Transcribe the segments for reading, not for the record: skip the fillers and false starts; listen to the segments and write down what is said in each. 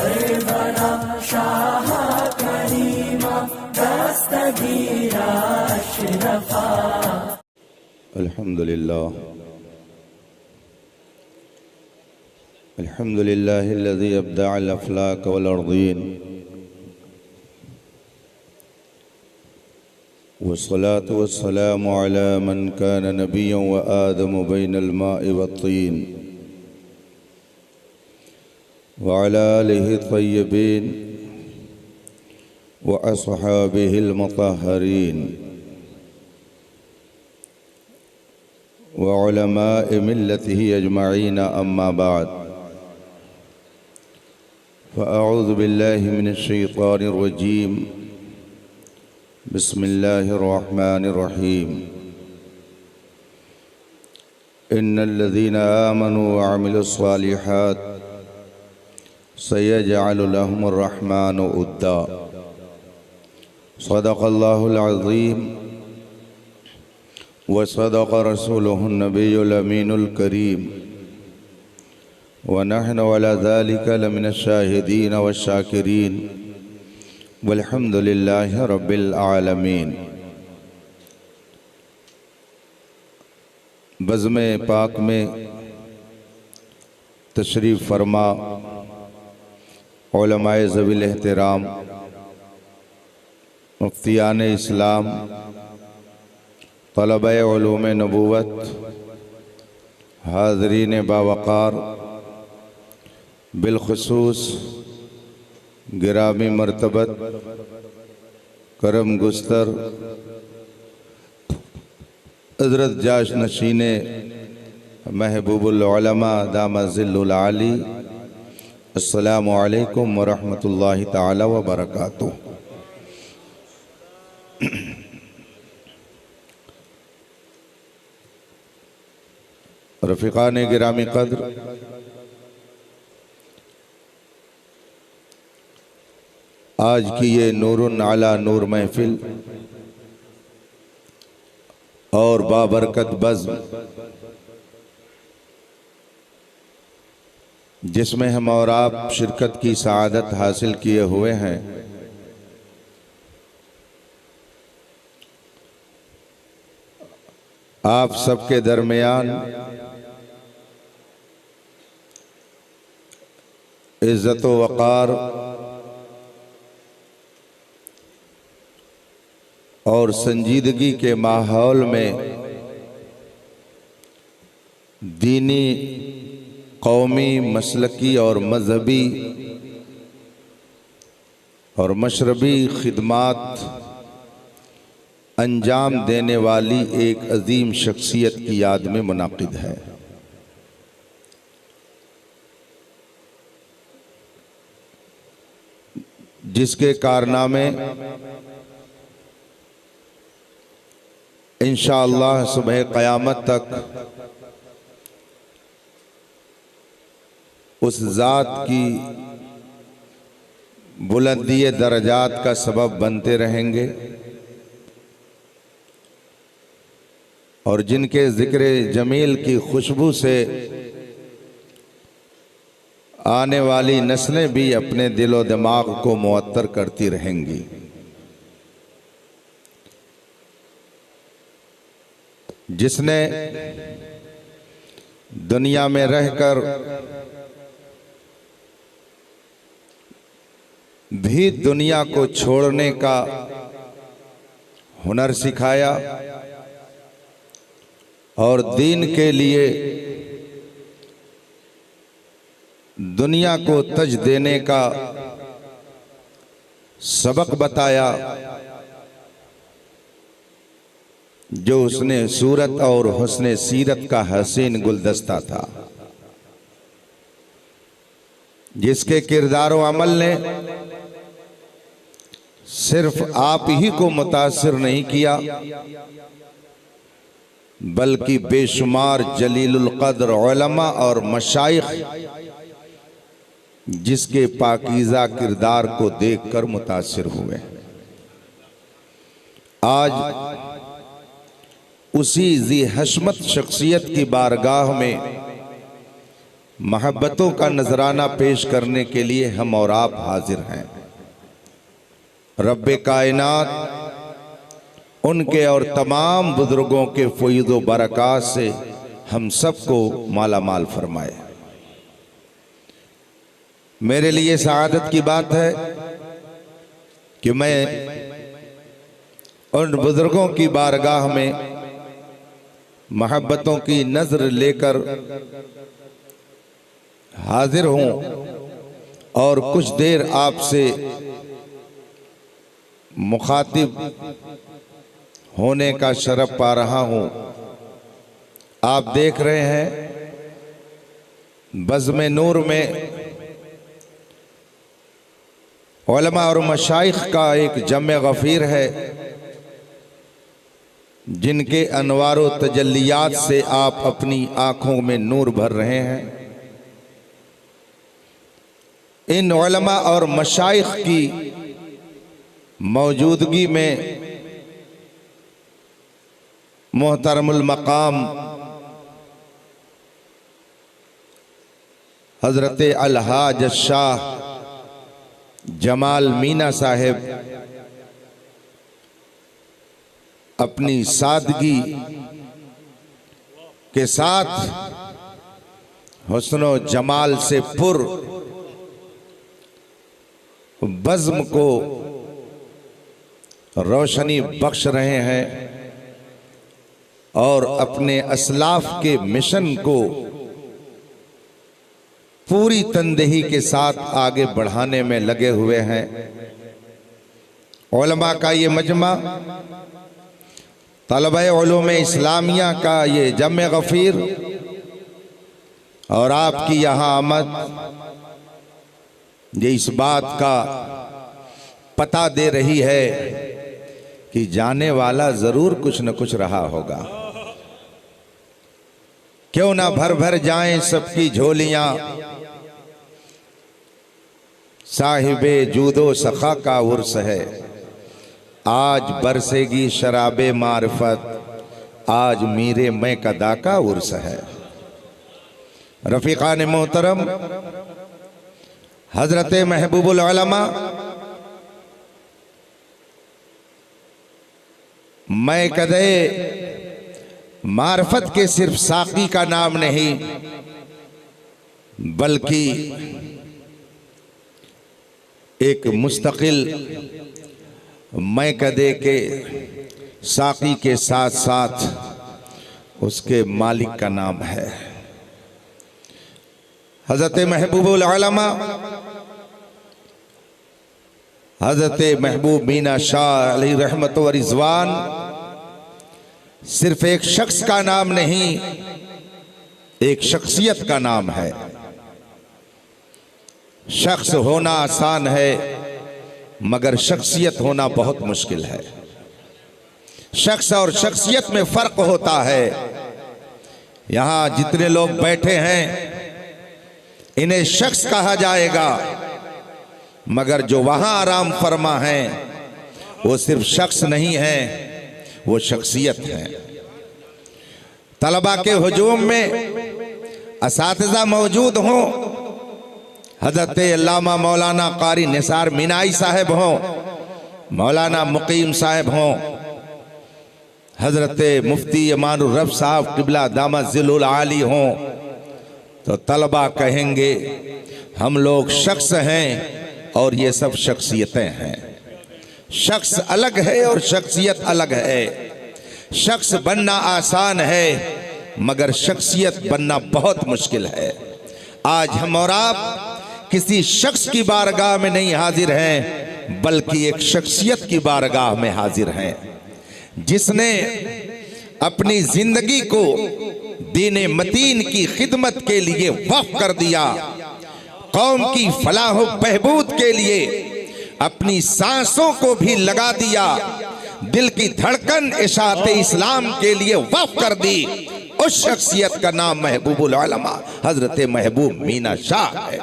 सरवरा शाह करीमा दस्तगीरा अशरफा। अल्हम्दुलिल्लाहिल्लज़ी अब्दअल अफ़लाक वल अर्दीन वस्सलातु वस्सलामु अला मन कान नबिय्यन व आदम बैनल माइ वत्तीन व अला आलिहि तय्यबीन व अस्हाबिहिल मुतहहरीन व उलमाए मिल्लतिहि अजमईन अम्मा बाद फ़अऊज़ु बिल्लाहि मिनश्शैतानिर रजीम बिस्मिल्लाहिर रहमानिर रहीम। इन्नल्लज़ीना आमनू व अमिलुस्सालिहात सयजअलु लहुमुर रहमानु उद्दा। सदक़ल्लाहुल अज़ीम व सदक़ रसूलुहुन नबियुल अमीनुल करीम व नहनु अला ज़ालिका लमिनश शाहिदीन व शाकिरीन वल्हम्दुलिल्लाहि रब्बिल आलमीन। बज़्म-ए पाक में तशरीफ़ फरमा उलमाए ज़वील एहतराम, मुफ्तियान इस्लाम, तलबे उलूम नबूवत, हाज़रीन बावक़ार, बिलखुसूस गिरामी मर्तबत करम गुस्तर हज़रत जाश नशीने महबूबुल उलमा दामा ज़िल्लुल आली, अस्सलामु अलैकुम व रहमतुल्लाहि ताला व बरकातुहू। रफ़ीक़ान गिरामी क़द्र, आज की ये नूरुन अला नूर महफिल और बाबरकत बज़्म, जिसमें हम और आप शिरकत की सआदत हासिल किए हुए हैं, आप सबके दरमियान इज़्ज़त व वक़ार और संजीदगी के माहौल में दीनी, कौमी, मसलकी और मजहबी और मशरबी खिदमात अंजाम देने वाली एक अजीम शख्सियत की याद में मुनाकिद है। जिसके कारनामे इंशाअल्लाह सुबह क़यामत तक उस ज़ात की बुलंदी दरजात का सबब बनते रहेंगे और जिनके ज़िक्र जमील की खुशबू से आने वाली नस्लें भी अपने दिलो दिमाग को मुअत्तर करती रहेंगी। जिसने दुनिया में रहकर भी दुनिया को छोड़ने का हुनर सिखाया और दीन के लिए दुनिया को तज देने का सबक बताया, जो उसने सूरत और हुस्ने सीरत का हसीन गुलदस्ता था, जिसके किरदार व अमल ने सिर्फ आप ही को मुतासिर नहीं किया, बल्कि बेशुमार जलीलुल क़द्र उलमा और मशाइख जिसके पाकीज़ा किरदार को देखकर मुतासिर हुए। आज उसी ज़ी हशमत शख्सियत की बारगाह में महब्बतों का नजराना पेश करने के लिए हम और आप हाजिर हैं। रब्बे कायनात उनके और तमाम बुजुर्गों के फ़ैज़ व बरक़ात से हम सबको माला माल फरमाए। मेरे लिए सआदत की बात है कि मैं उन बुजुर्गों की बारगाह में महब्बतों की नज़र लेकर हाजिर हूँ और कुछ देर आपसे मुखातिब होने का शरफ पा रहा हूँ। आप देख रहे हैं बज़्म नूर में उलमा और मशाइख का एक जमे गफ़ीर है, जिनके अनवार व तजल्लियात से आप अपनी आँखों में नूर भर रहे हैं। इन उलमा और मशाइख की मौजूदगी में मोहतरमुल मकाम हज़रत अलहाज शाह जमाल मीना साहेब अपनी सादगी के साथ हुस्न व जमाल से पुर बज़्म को रोशनी बख्श रहे हैं और अपने असलाफ के मिशन को पूरी तनदेही के साथ आगे बढ़ाने में लगे हुए हैं। उलमा का ये मजमा, तलबे उलूम-ए इस्लामिया का ये जमे गफ़ीर और आपकी यहाँ आमद ये इस बात का पता दे रही है कि जाने वाला जरूर कुछ न कुछ रहा होगा। क्यों ना भर भर जाएं सबकी झोलियां, साहिबे जूदो सखा का उर्स है। आज बरसेगी शराबे मारिफत, आज मीरे मैं कदा का उर्स है। रफीकान मोहतरम हजरत महबूबुल उलमा मैं कदे मार्फत के सिर्फ साकी का नाम नहीं, बल्कि एक मुस्तकिल मैं कदे के साकी के साथ साथ उसके मालिक का नाम है। हज़रत महबूबुल उलमा हज़रत महबूब मीना शाह अलैहि रहमत व रिज़वान सिर्फ एक शख्स का नाम नहीं, एक शख्सियत का नाम है। शख्स होना आसान है, मगर शख्सियत होना बहुत मुश्किल है। शख्स और शख्सियत में फर्क होता है। यहां जितने लोग बैठे हैं इन्हें शख्स कहा जाएगा, मगर जो वहां आराम फरमा है वो सिर्फ शख्स नहीं है, वो शख्सियत है। तलबा के हुजूम में असातिज़ा मौजूद हों, हज़रत अल्लामा मौलाना कारी निसार मीनाई साहब हों, मौलाना मुकीम साहब हों, हज़रत मुफ्ती अमानुर रब साहब क़िबला दामत ज़िलुल आली हों, तो तलबा कहेंगे हम लोग शख्स हैं और ये सब शख्सियतें हैं। शख्स अलग है और शख्सियत अलग है। शख्स बनना आसान है, मगर शख्सियत बनना बहुत मुश्किल है। आज हम और आप किसी शख्स की बारगाह में नहीं हाजिर हैं, बल्कि एक शख्सियत की बारगाह में हाजिर हैं, जिसने अपनी जिंदगी को दीन मतीन की खिदमत के लिए वक्फ कर दिया, कौम की फलाह व बहबूद के लिए अपनी सांसों को भी लगा दिया, दिल की धड़कन इशाअत इस्लाम के लिए वक्फ कर दी। उस शख्सियत का नाम महबूबुल उलमा हजरत महबूब मीना शाह है।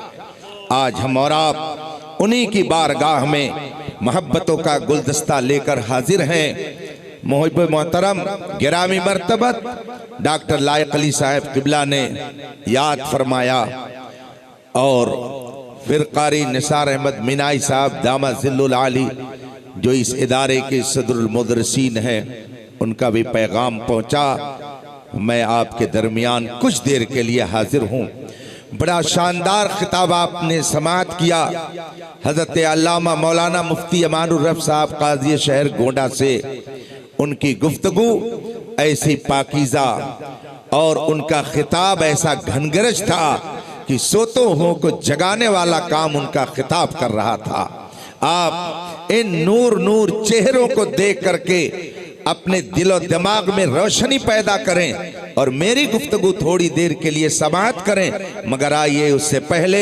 आज हम और आप उन्हीं की बारगाह में मोहब्बतों का गुलदस्ता लेकर हाजिर हैं। मुहिब मोहतरम गिरामी मर्तबत डॉक्टर लायक अली साहब किबला ने याद फरमाया और फिर कारी निसार अहमद मिनाई साहब दामा जिल्लुल आली जो इस इदारे के सदरुल मुदरसीन हैं, उनका भी पैगाम पहुंचा। मैं आपके दरमियान कुछ देर के लिए हाजिर हूँ। बड़ा शानदार खिताब आपने समाअत किया। हजरत अल्लामा मौलाना मुफ्ती अमानुर रफ साहब काजी शहर गोंडा से उनकी गुफ्तगू ऐसी पाकीज़ा और उनका खिताब ऐसा घनगरज था कि सोतों हो को जगाने वाला काम उनका खिताब कर रहा था। आप इन नूर नूर चेहरों को देख करके अपने दिलो दिमाग में रोशनी पैदा करें और मेरी गुफ्तगू थोड़ी देर के लिए समाअत करें। मगर आइए उससे पहले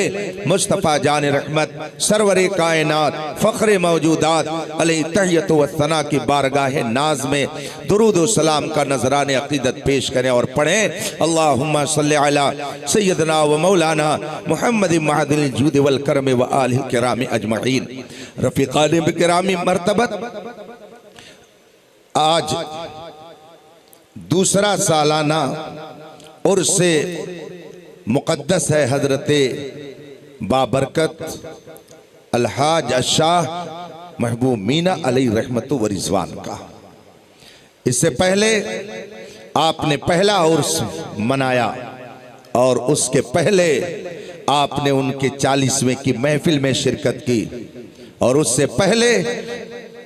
मुस्तफ़ा जान रहमत सरवरे कायनात फ़ख्रे मौजूदात अलैहि तहियत व सना की बारगाह नाज में दुरूद व सलाम का नजराने अक़ीदत पेश करें और पढ़ें। अल्लाहुम्मा सल्लि अला सय्यदना व मौलाना मुहम्मद महदिल जूद वल करम व आलिहि किराम अजमईन। रफ़ीक़ान बिकिरामी मर्तबत आज दूसरा सालाना उर्से मुक़द्दस है हजरत बाबरकत अलहाज अशाह महबूब मीना अलैहि रहमतु व रिज़वान का। इससे पहले आपने पहला उर्स मनाया और उसके पहले आपने उनके 40वें की महफिल में शिरकत की और उससे पहले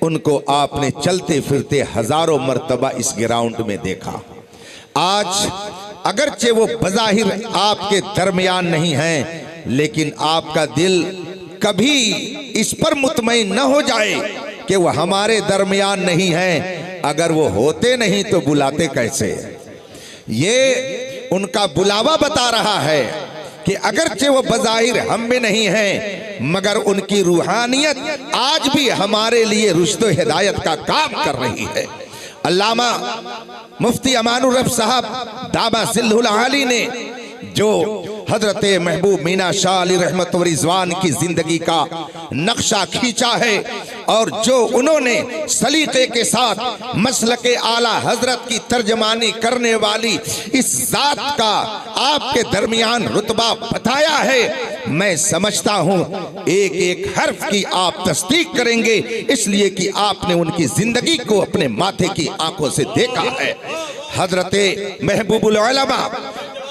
उनको आपने चलते फिरते हजारों मर्तबा इस ग्राउंड में देखा। आज अगरचे वो बज़ाहिर आपके दरमियान नहीं हैं, लेकिन आपका दिल कभी इस पर मुतमईन न हो जाए कि वो हमारे दरमियान नहीं हैं। अगर वो होते नहीं तो बुलाते कैसे? ये उनका बुलावा बता रहा है कि अगरचे वो बज़ाहिर हम में नहीं हैं, मगर उनकी रूहानियत आज भी हमारे लिए रुश्द हिदायत का काम कर रही है। अल्लामा मुफ्ती अमानुर रफ साहब दामा जिल्लुल आली ने जो हजरत महबूब मीना शाह अली रहमत व रिज़वान की जिंदगी का नक्शा खींचा है और जो उन्होंने सलीके के साथ मसलके आला हजरत की तर्जमानी करने वाली इस जात का आपके दरमियान रुतबा बताया है, मैं समझता हूँ एक एक हर्फ की आप तस्दीक करेंगे, इसलिए कि आपने उनकी जिंदगी को अपने माथे की आंखों से देखा है। हजरत महबूबुल उलमा,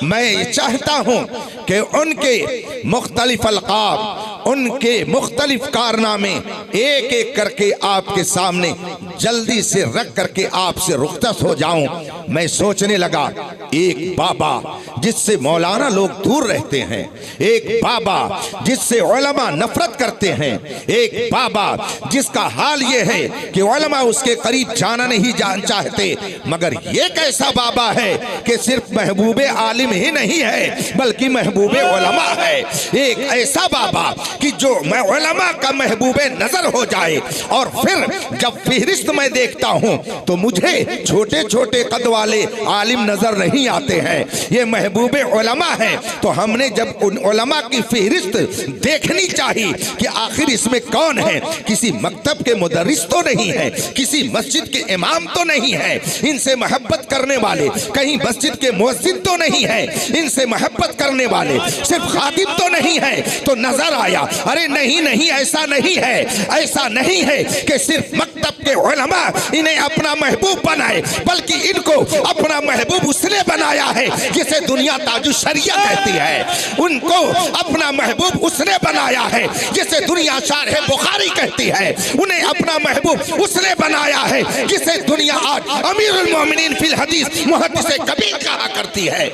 मैं ये चाहता हूँ कि उनके मुख्तलिफ अलक़ाब, उनके मुख्तलिफ कारनामे एक एक करके आपके सामने जल्दी से रख करके आपसे रुख्सत हो जाऊं। मैं सोचने लगा, एक बाबा जिससे मौलाना लोग दूर रहते हैं, एक बाबा जिससे उलमा नफरत करते हैं, एक बाबा जिसका हाल ये है कि उलमा उसके करीब जाना नहीं चाहते, मगर ये कैसा बाबा है कि सिर्फ महबूबे आलिम ही नहीं है बल्कि महबूबे उलमा है। एक ऐसा बाबा कि जो मैं उलमा का महबूबे नजर हो जाए। और फिर जब फहरिस्त मैं देखता हूँ तो मुझे छोटे छोटे कद वाले आलिम नजर नहीं आते हैं, ये महबूबे उलमा है। तो हमने जब उन उलमा की फहरिस्त देखनी चाहिए कि आखिर इसमें कौन है। किसी मकतब के मुदर्रिस तो नहीं है, किसी मस्जिद के इमाम तो नहीं है, इनसे मोहब्बत करने वाले कहीं मस्जिद के मुअज्जिन तो नहीं है, इनसे मोहब्बत करने वाले सिर्फ खातिब तो नहीं है। तो नजर आया, अरे नहीं नहीं, ऐसा नहीं है, ऐसा नहीं है कि सिर्फ मकतब के उलमा इन्हें अपना महबूब बनाए, बल्कि इनको अपना महबूब उसने बनाया है जिसे दुनिया ताजुश शरिया कहती है। उनको अपना महबूब उसने बनाया है जिसे दुनिया शारह बुखारी कहती है। उन्हें अपना महबूब उसने बनाया है जिसे दुनिया आज अमीरुल मोमिनीन फिल हदीस मुहद्दिस कबीर कहा करती है।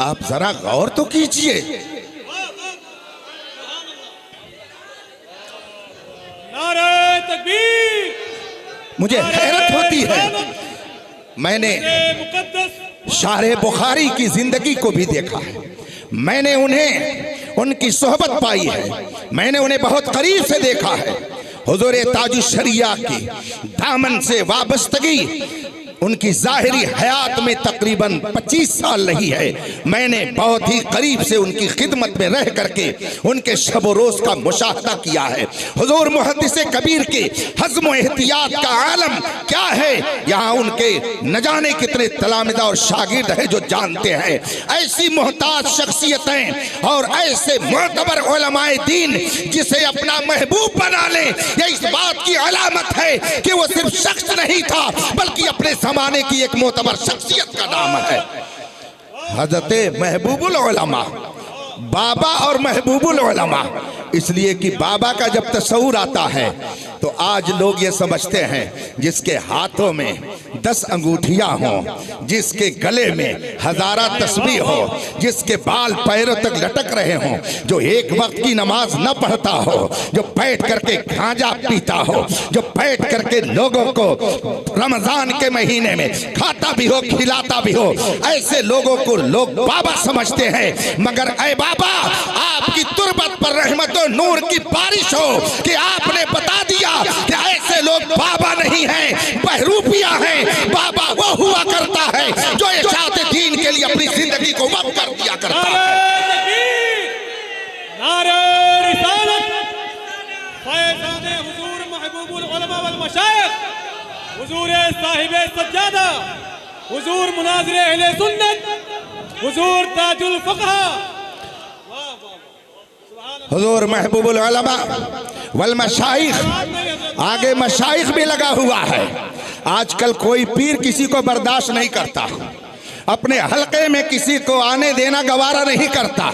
आप जरा गौर तो कीजिए। नारे तकबीर। मुझे हैरत होती है, मैंने शारह बुखारी की जिंदगी को भी देखा है, मैंने उन्हें उनकी सोहबत पाई है, मैंने उन्हें बहुत करीब से देखा है। हुजूर ताजुश शरिया की दामन से वाबस्तगी उनकी ज़ाहिरी हयात में तकरीबन 25 साल रही है। मैंने बहुत ही करीब से उनकी खिदमत में रह करके उनके शब रोज़ का मुशाहदा किया है। हुजूर मुहद्दिस कबीर के हज़्म व एहतियात का आलम क्या है, यहाँ उनके न जाने कितने तलामिदा और शागिर्द हैं जो जानते हैं। ऐसी मोहताज शख्सियतें और ऐसे मुअतबर उलमाए दीन जिसे अपना महबूब बना ले, ये इस बात की अलामत है कि वो सिर्फ शख्स नहीं था बल्कि अपने ज़माने की एक मोतबर शख्सियत का नाम है। हज़रत महबूबुल उलमा, बाबा और महबूबुल उलमा, इसलिए कि बाबा का जब तस्वुर आता है तो आज लोग ये समझते हैं जिसके हाथों में 10 अंगूठियां हों, जिसके गले में हज़ारा तस्बीह हो, जिसके बाल पैरों तक लटक रहे हों, जो एक वक्त की नमाज न पढ़ता हो, जो बैठ करके गांजा पीता हो, जो बैठ करके लोगों को रमजान के महीने में खाता भी हो खिलाता भी हो, ऐसे लोगों को लोग बाबा समझते हैं। मगर ऐ बाबा, आपकी तुरबत पर रहमत और नूर की बारिश हो कि आपने बता दिया कि ऐसे लोग बाबा नहीं हैं, बहरूपिया हैं। बाबा वो हुआ करता है जो इशाअत दीन के लिए अपनी जिंदगी को वक्फ कर दिया करता है। नारे रिसालत, फैज़ाने हुजूर महबूबुल उलमा वल मशाइख, हुजूर साहिबे सज्जादा, हुजूर मुनाज़िर अहले सुन्नत, हुजूर ताजुल फ़क़हा, हुजूर महबूबुल उलमा वल मशाइख। आगे मशाइख भी लगा हुआ है। आजकल कोई पीर किसी को बर्दाश्त नहीं करता, अपने हलके में किसी को आने देना गवारा नहीं करता।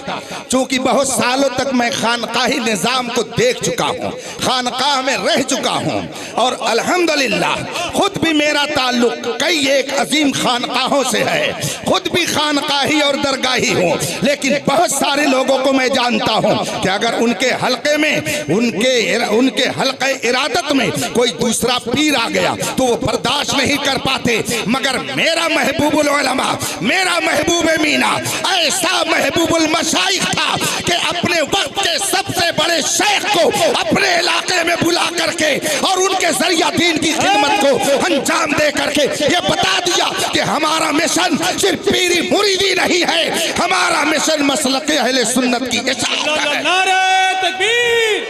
चूंकि बहुत सालों तक मैं खानकाही निज़ाम को देख चुका हूँ, खानकाह में रह चुका हूँ और अल्हम्दुलिल्लाह खुद भी मेरा ताल्लुक कई एक अजीम खानकाहों से है, खुद भी खानकाही और दरगाही हूँ। लेकिन बहुत सारे लोगों को मैं जानता हूँ कि अगर उनके हलके में उनके हलके इरादत में कोई दूसरा पीर आ गया तो वो बर्दाश्त नहीं कर पाते। मगर मेरा महबूबुल उलमा, मेरा महबूब मीना ऐसा महबूबुल मशाइख था कि अपने वक्त के सबसे बड़े शेख को अपने इलाके में बुला करके और उनके जरिया दीन की खिदमत को अंजाम दे करके ये बता दिया कि हमारा मिशन सिर्फ पीरी मुरीदी नहीं है, हमारा मिशन मसलक अहले सुन्नत की इशाअत है। नारे तकबीर,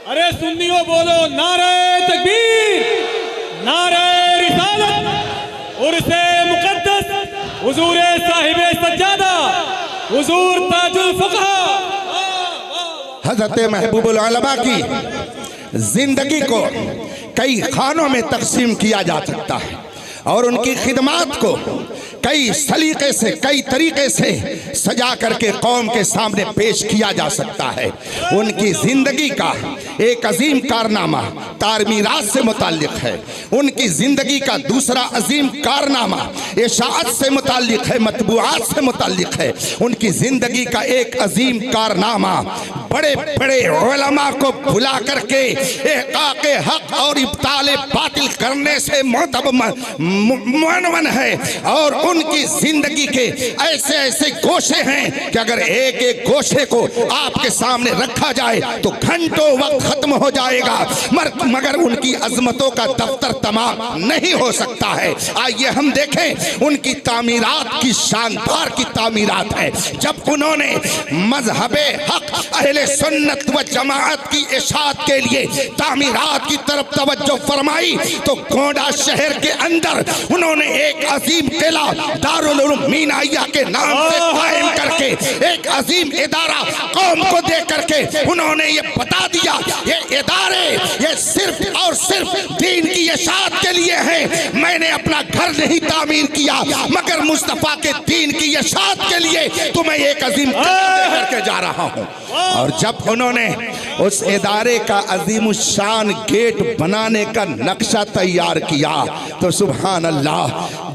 अरे सुन्नियों बोलो नारे तकबीर, नारे रिसालत, उर्से मुक़द्दस हुजूर साहिबे सज्जादा, हुजूर ताजुल फ़क़हा। हज़रत महबूबुल उलमा की जिंदगी को कई खानों में तकसीम किया जा सकता है और उनकी खिदमात को कई सलीके से, कई तरीके से सजा करके कौम के सामने पेश किया जा सकता है। उनकी जिंदगी का एक अजीम कारनामा तामीरात से मुताल्लिक है, उनकी जिंदगी का दूसरा अजीम कारनामा इशाअत से मुताल्लिक है, मतबूआत से मुताल्लिक है। उनकी जिंदगी का एक अजीम कारनामा बड़े बड़े उलमा को बुला करके इहक़ाक़े हक़ और इब्ताले बातिल करने से मुअव्वन है। और उनकी जिंदगी के ऐसे ऐसे गोशे हैं कि अगर एक एक गोशे को आपके सामने रखा जाए तो घंटों वक्त खत्म हो जाएगा, मगर उनकी अजमतों का दफ्तर तमाम नहीं हो सकता है। आइए हम देखें उनकी तामीरात की शानदार की तामीरात है। जब उन्होंने मजहबे हक अहले सुन्नत व जमाअत की इशाअत के लिए तामीरात की तरफ तवज्जो फरमाई तो गोंडा शहर के अंदर उन्होंने एक अजीम किला दारुल उलूम मीनाइया के नाम से कायम करके एक अजीम इदारा कौम को दे करके उन्होंने ये बता दिया ये इदारे ये सिर्फ और सिर्फ दीन की इशाअत के लिए है। मैंने अपना घर नहीं तामीर किया मगर मुस्तफा के दीन की इशाअत के लिए तुम्हें एक अजीम किला दे करके जा रहा हूँ। और जब उन्होंने उस इदारे का अजीम शान गेट बनाने का नक्शा तैयार किया तो सुभान अल्लाह,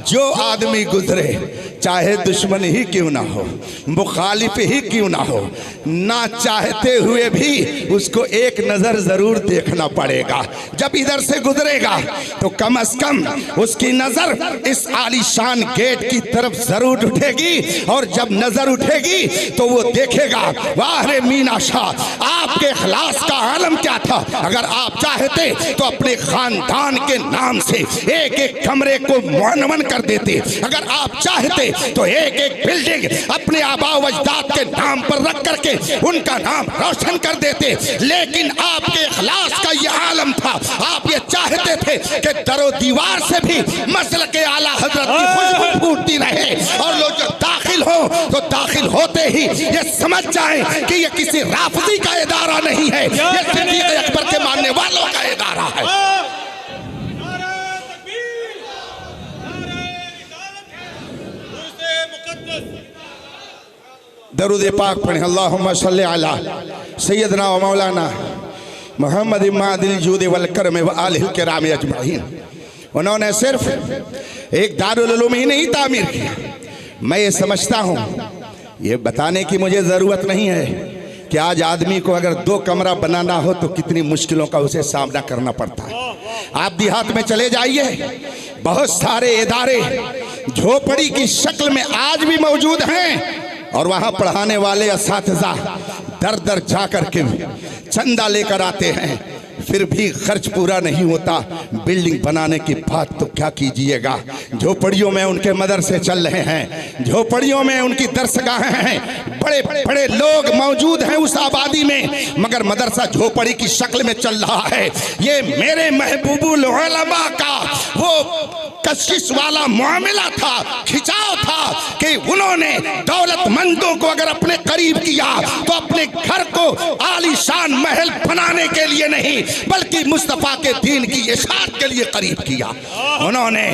जो आदमी गुजरे चाहे दुश्मन ही क्यों ना हो, मुखालिफ ही क्यों ना हो, ना चाहते हुए भी उसको एक नजर जरूर देखना पड़ेगा। जब इधर से गुजरेगा तो कम से कम उसकी नजर इस आलीशान गेट की तरफ जरूर उठेगी, और जब नजर उठेगी तो वो देखेगा, वाह रे मीना शाह, आपके इखलास का आलम क्या था। अगर आप चाहते तो अपने खानदान के नाम से एक एक कमरे को मुअन्वन कर देते, अगर आप चाहते तो एक एक बिल्डिंग अपने आबा वजदाद के नाम पर रख करके उनका नाम रोशन कर देते, लेकिन आपके इखलास का ये आलम था। आप ये चाहते थे कि दरो दीवार से भी मसल के आला हजरत की खुशबू फूटती रहे, और लोग जो दाखिल हो तो दाखिल होते ही ये समझ जाएं कि ये किसी राफजी का इदारा नहीं है, ये सिद्दीक़ अकबर के मानने वालों का इदारा है। दरूद पाक पढ़े, अल्लाहुम्मा सल्ली अला सय्यदना व मौलाना मोहम्मद इमादिल जूद वल करम व आलिहिल किराम अजमईन। उन्होंने सिर्फ एक दारुल उलूम ही नहीं तामीर किया। मैं ये समझता हूँ, ये बताने की मुझे ज़रूरत नहीं है कि आज आदमी को अगर 2 कमरा बनाना हो तो कितनी मुश्किलों का उसे सामना करना पड़ता है। आप देहात में चले जाइए, बहुत सारे इदारे झोपड़ी की शक्ल में आज भी मौजूद हैं, और वहाँ पढ़ाने वाले असातिज़ा दर दर जा कर के चंदा लेकर आते हैं, फिर भी खर्च पूरा नहीं होता। बिल्डिंग बनाने की बात तो क्या कीजिएगा। झोपड़ियों में उनके मदरसे चल रहे हैं, झोपड़ियों में उनकी दरसगाहें हैं, बड़े बड़े लोग मौजूद हैं उस आबादी में, मगर मदरसा झोपड़ी की शक्ल में चल रहा है। ये मेरे महबूबुल उलमा का वो कशिश वाला मामला था, खिंचाव था कि उन्होंने दौलतमंदों को अगर अपने करीब किया तो अपने घर को आलीशान महल बनाने के लिए नहीं, बल्कि मुस्तफा के दीन की इशाअत के लिए करीब किया। उन्होंने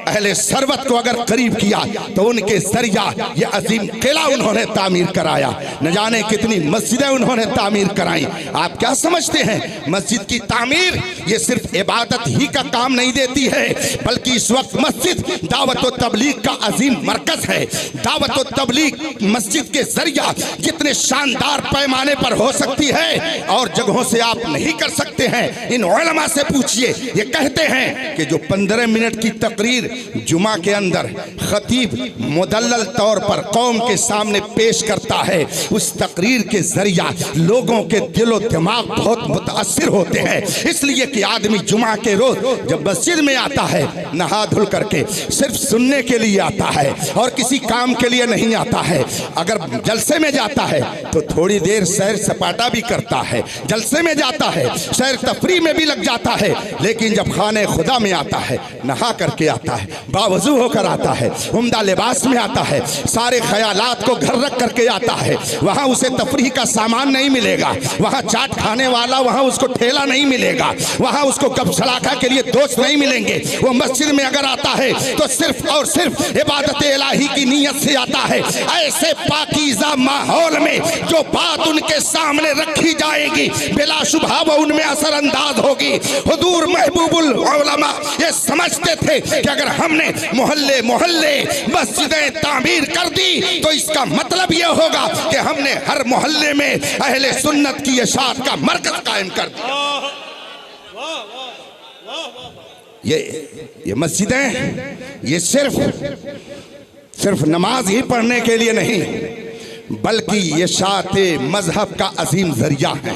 अहले सरवत को अगर करीब किया तो उनके जरिया ये अजीम किला उन्होंने तामीर कराया, न जाने कितनी मस्जिदें उन्होंने तामीर कराई। आप क्या समझते हैं, मस्जिद की तामीर ये सिर्फ इबादत ही का काम नहीं देती है, बल्कि इस वक्त मस्जिद दावत व तबलीग का अजीम मरकज है। दावत व तबलीग मस्जिद के जरिया जितने शानदार पैमाने पर हो सकती है और जगहों से आप नहीं कर सकते हैं। इन उलमा से पूछिए, ये कहते हैं कि जो 15 मिनट की तकरीर जुमा के अंदर खतीब मुदल्लल तौर पर कौम के सामने पेश करता है, उस तकरीर के जरिया लोगों के दिलो दिमाग बहुत मुतासिर होते हैं। इसलिए कि आदमी जुमा के रोज जब मस्जिद में आता है, नहा धुल करके सिर्फ सुनने के लिए आता है और किसी काम के लिए नहीं आता है। अगर जलसे में जाता है तो थोड़ी देर सैर सपाटा भी करता है, जलसे में जाता है, सैर तफरी में भी लग जाता है, लेकिन जब खाने खुदा में आता है, नहा करके आता है, बावजू होकर आता है, उम्दा लिबास में आता है, सारे ख्यालात को घर रख करके आता है, वहाँ उसे तफरी का सामान नहीं मिलेगा, वहाँ चाट खाने वाला वहाँ उसको ठेला नहीं मिलेगा, वहाँ उसको गपशलाखा के लिए दोस्त नहीं मिलेंगे। वो मस्जिद में अगर आता है तो सिर्फ और सिर्फ इबादत इलाही की नीयत से आता है। ऐसे पाकीज़ा माहौल में जो बात उनके सामने रखी जाएगी बिलाशुबहा वो उनमें असरअंदाज होगी। हुजूर महबूबुल उलमा ये समझते थे कि अगर हमने मोहल्ले मोहल्ले मस्जिदें तामीर कर दी तो इसका मतलब ये होगा कि हमने हर मोहल्ले में अहले सुन्नत की इशाअत का मरकज कायम कर दिया। ये मस्जिदें ये सिर्फ नमाज ही पढ़ने के लिए नहीं, बल्कि ये शाते मजहब का अजीम जरिया है।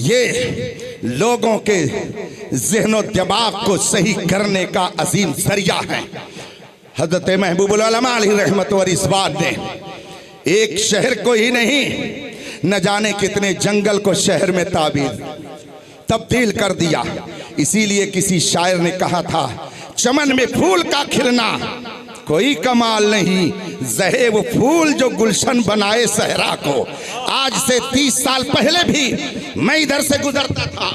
ये लोगों के ज़हनो दिमाग को सही करने का अजीम जरिया है। हज़रत महबूबुल उलमा अलैहि रहमत व रिज़वान ने एक शहर को ही नहीं, न जाने कितने जंगल को शहर में तब्दील कर दिया। इसीलिए किसी शायर ने कहा था, चमन में फूल का खिलना कोई कमाल नहीं, जहे वो फूल जो गुलशन बनाए सहरा को। आज से 30 साल पहले भी मैं इधर से गुजरता था।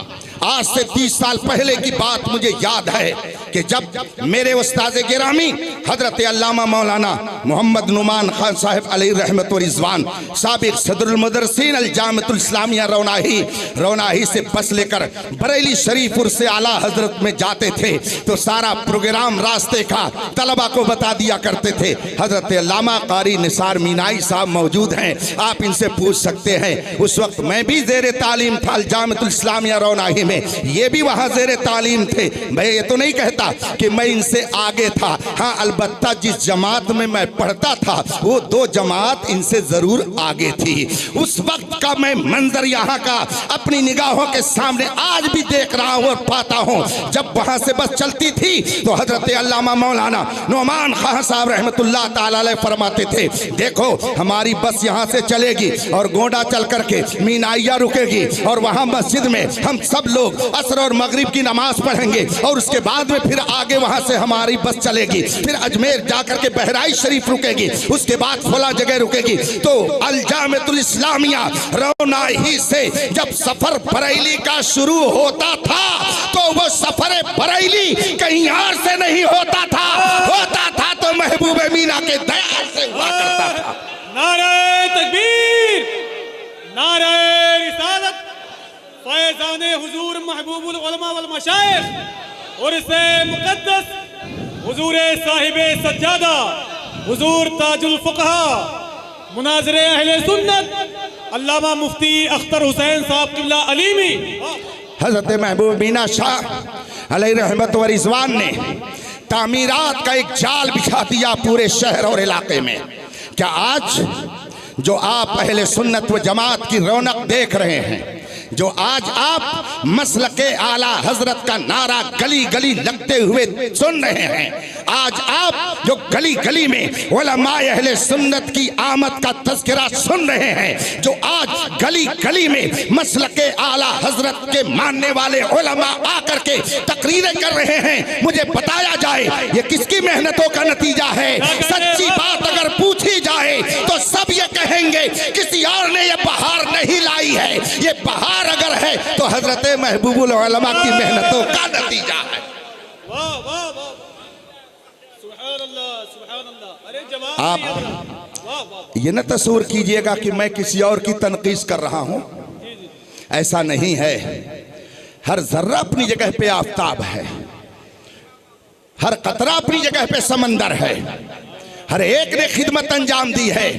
आज से 30 साल पहले की बात मुझे याद है कि जब मेरे उस्ताद गिरामी हजरत अल्लामा मौलाना मोहम्मद नुमान खान साहब अलैहि रहमत व रिजवान साबिक सदरुल मुदर्रिसीन अल जामिअतुल इस्लामिया रौनाही से बस लेकर बरेली शरीफपुर से आला हजरत में जाते थे तो सारा प्रोग्राम रास्ते का तलबा को बता दिया करते थे। हजरत अल्लामा कारी निसार मीनाई साहब मौजूद हैं, आप इनसे पूछ सकते हैं। उस वक्त मैं भी ज़ेरे तालीम था जामिअतुल इस्लामिया रौनाही में, ये भी वहाँ ज़ेरे तालीम थे। मैं ये तो नहीं कहता कि मैं इनसे आगे था, हाँ अलबत्ता जिस जमात में मैं पढ़ता था वो 2 जमात इनसे ज़रूर आगे थी। उस वक्त का मैं मंजर यहाँ का अपनी निगाहों के सामने आज भी देख रहा हूँ और पाता हूँ। जब वहाँ से बस चलती थी तो हजरत अल्लामा मौलाना नुमान खान साहब रहमतुल्लाह ताला अलैह फरमाते थे, देखो हमारी बस यहाँ से चलेगी और गोंडा चल करके मीनाइया रुकेगी और वहाँ मस्जिद में हम सब लोग असर और मगरिब की नमाज पढ़ेंगे और उसके बाद में फिर आगे वहाँ से हमारी बस चलेगी, फिर अजमेर जाकर के बहराइच शरीफ रुकेगी, उसके बाद फला जगह रुकेगी। तो अल जामिअतुल इस्लामिया रौनाही से जब सफर बरेली का शुरू होता था तो वो सफर बरेली कहीं और से नहीं होता था तो महबूब मीना के दया से हुआ करता था। नारे तकबीर, नारे रिसालत, फैज़ाने हुजूर महबूबुल उलमा वल मशाइख और से मुक़द्दस हुजूर साहिबे सज्जादा हुजूर ताजुल फुक़हा मुनाज़िर अहले सुन्नत अल्लामा मुफ्ती अख्तर हुसैन साहब किबला अलीमी हजरत महबूब मीना शाह अलैहि रहमत व रिज़वान ने तामीरात का एक जाल बिछा दिया पूरे शहर और इलाके में। क्या आज जो आप अहले सुन्नत व जमात की रौनक देख रहे हैं, जो आज आप मसलके आला हजरत का नारा गली गली लगते हुए सुन रहे हैं, आज आप जो गली गली में उलमाए अहले सुन्नत की आमद का तज़किरा सुन रहे हैं, जो आज गली गली में मसलके आला हजरत के मानने वाले उलमा आकर के तकरीरें कर रहे हैं, मुझे बताया जाए ये किसकी मेहनतों का नतीजा है। सच्ची बात अगर पूछी जाए तो सब ये कहेंगे किसी और ने ये बहार नहीं लाई है, ये बहार अगर है तो हजरत महबूबुल उलमा की मेहनतों का नतीजा है। वाह वाह वाह, सुभान अल्लाह सुभान अल्लाह। अरे जवाब आप वाह वाह, ये न तस्वीर कीजिएगा कि मैं किसी और की तनकीस कर रहा हूं, ऐसा नहीं है। हर जर्रा अपनी जगह पे आफताब है, हर कतरा अपनी जगह पे समंदर है, हर एक ने खिदमत अंजाम दी है,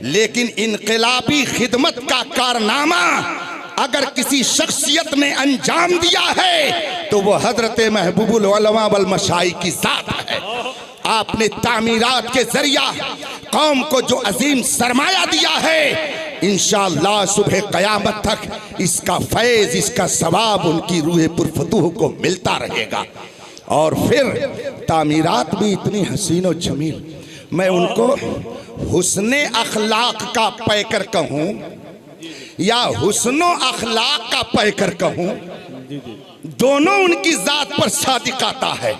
लेकिन इनकलाबी खिदमत का कारनामा अगर किसी शख्सियत ने अंजाम दिया है तो वो हजरत महबूबुल उलमा वल मशाइख की जात है। आपने तामीरात के जरिया कौम को जो अजीम सरमाया दिया है, इंशाअल्लाह सुबह क़यामत तक इसका फैज़, इसका सवाब उनकी रूह पुरफतूह को मिलता रहेगा। और फिर तामीरात भी इतनी हसीन और जमील, मैं उनको हुस्ने अखलाक का पैकर कहूँ या हुस्नो अखलाक का पैकर कहूँ, दोनों उनकी जात पर सादिक आता है।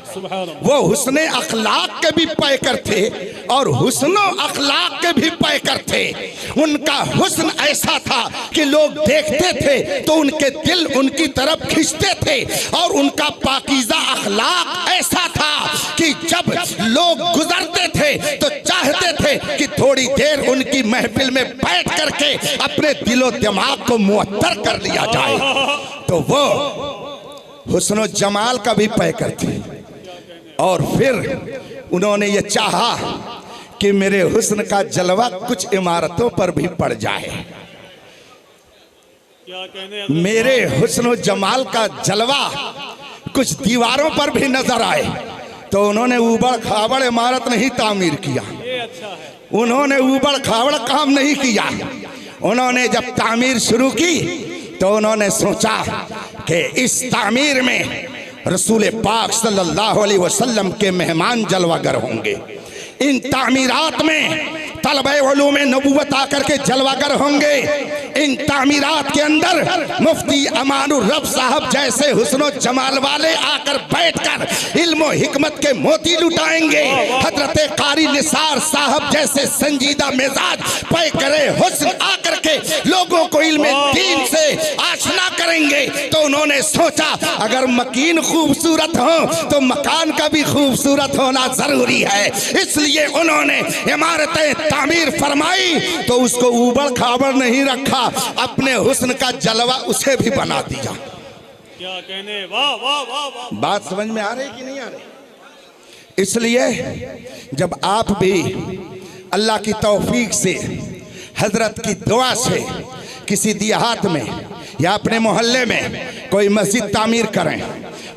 वो हुस्ने अखलाक के भी पैकर थे और हुस्नो अखलाक के भी पैकर थे। उनका हुस्न ऐसा था कि लोग देखते थे तो उनके दिल उनकी तरफ खिंचते थे, और उनका पाकीज़ा अखलाक ऐसा था कि जब लोग गुजरते थे तो चाहते थे कि थोड़ी देर उनकी महफिल में बैठ करके अपने दिलो दिमाग को मुअत्तर कर लिया जाए। तो वो हुस्न जमाल का भी पैकर थे, और फिर उन्होंने ये चाहा कि मेरे हुस्न का जलवा कुछ इमारतों पर भी पड़ जाए, मेरे हुस्न जमाल का जलवा कुछ दीवारों पर भी नजर आए। तो उन्होंने ऊबड़ खाबड़ इमारत नहीं तामीर किया, उन्होंने ऊबड़ खाबड़ काम नहीं किया। उन्होंने जब तामीर शुरू की तो उन्होंने सोचा कि इस तामीर में रसूल पाक सल्लल्लाहु अलैहि वसल्लम के मेहमान जलवागर होंगे, इन तामीरात में तलबे उलूम नबूवत आकर के जलवागर होंगे, इन तामीरात के अंदर मुफ्ती अमानुर रब साहब जैसे हुस्नो जमाल वाले आकर बैठकर इल्म हिकमत के मोती लुटाएंगे, हजरत कारी निसार साहब जैसे संजीदा मिजाज पैकरे हुस्न आकर के लोगों को इल्म दीन से आशना करेंगे। तो उन्होंने उन्होंने सोचा अगर मकीन खूबसूरत हो तो मकान का भी खूबसूरत होना जरूरी है, इसलिए उन्होंने इमारतें तामीर फरमाई तो उसको ऊबड़ खाबड़ नहीं रखा, अपने हुस्न का जलवा उसे भी बना दिया। क्या कहने, वाह वाह वाह वाह। बात समझ में आ रही कि नहीं आ रही? इसलिए जब आप भी अल्लाह की तौफीक से, हजरत की दुआ से किसी देहात में या अपने मोहल्ले में कोई मस्जिद तामीर करें,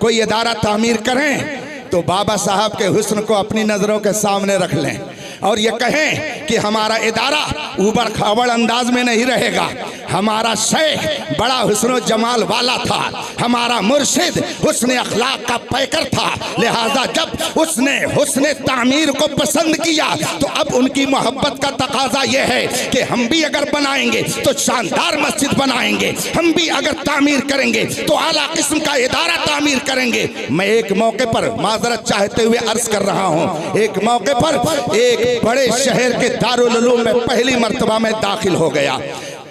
कोई इदारा तामीर करें, तो बाबा साहब के हुस्न को अपनी नज़रों के सामने रख लें और ये कहें कि हमारा इदारा ऊबड़ खाबड़ अंदाज में नहीं रहेगा, हमारा शेख बड़ा हुस्न जमाल वाला था, हमारा मुर्शिद हुस्न अखलाक का पैकर था, लिहाजा जब उसने हुस्न तामीर को पसंद किया तो अब उनकी मोहब्बत का तकाजा यह है कि हम भी अगर बनाएंगे तो शानदार मस्जिद बनाएंगे, हम भी अगर तामीर करेंगे तो आला किस्म का इदारा तामीर करेंगे। मैं एक मौके पर माजरत चाहते हुए अर्ज कर रहा हूँ, एक मौके पर एक बड़े शहर के दारुल उलूम में पहली मर्तबा में दाखिल हो गया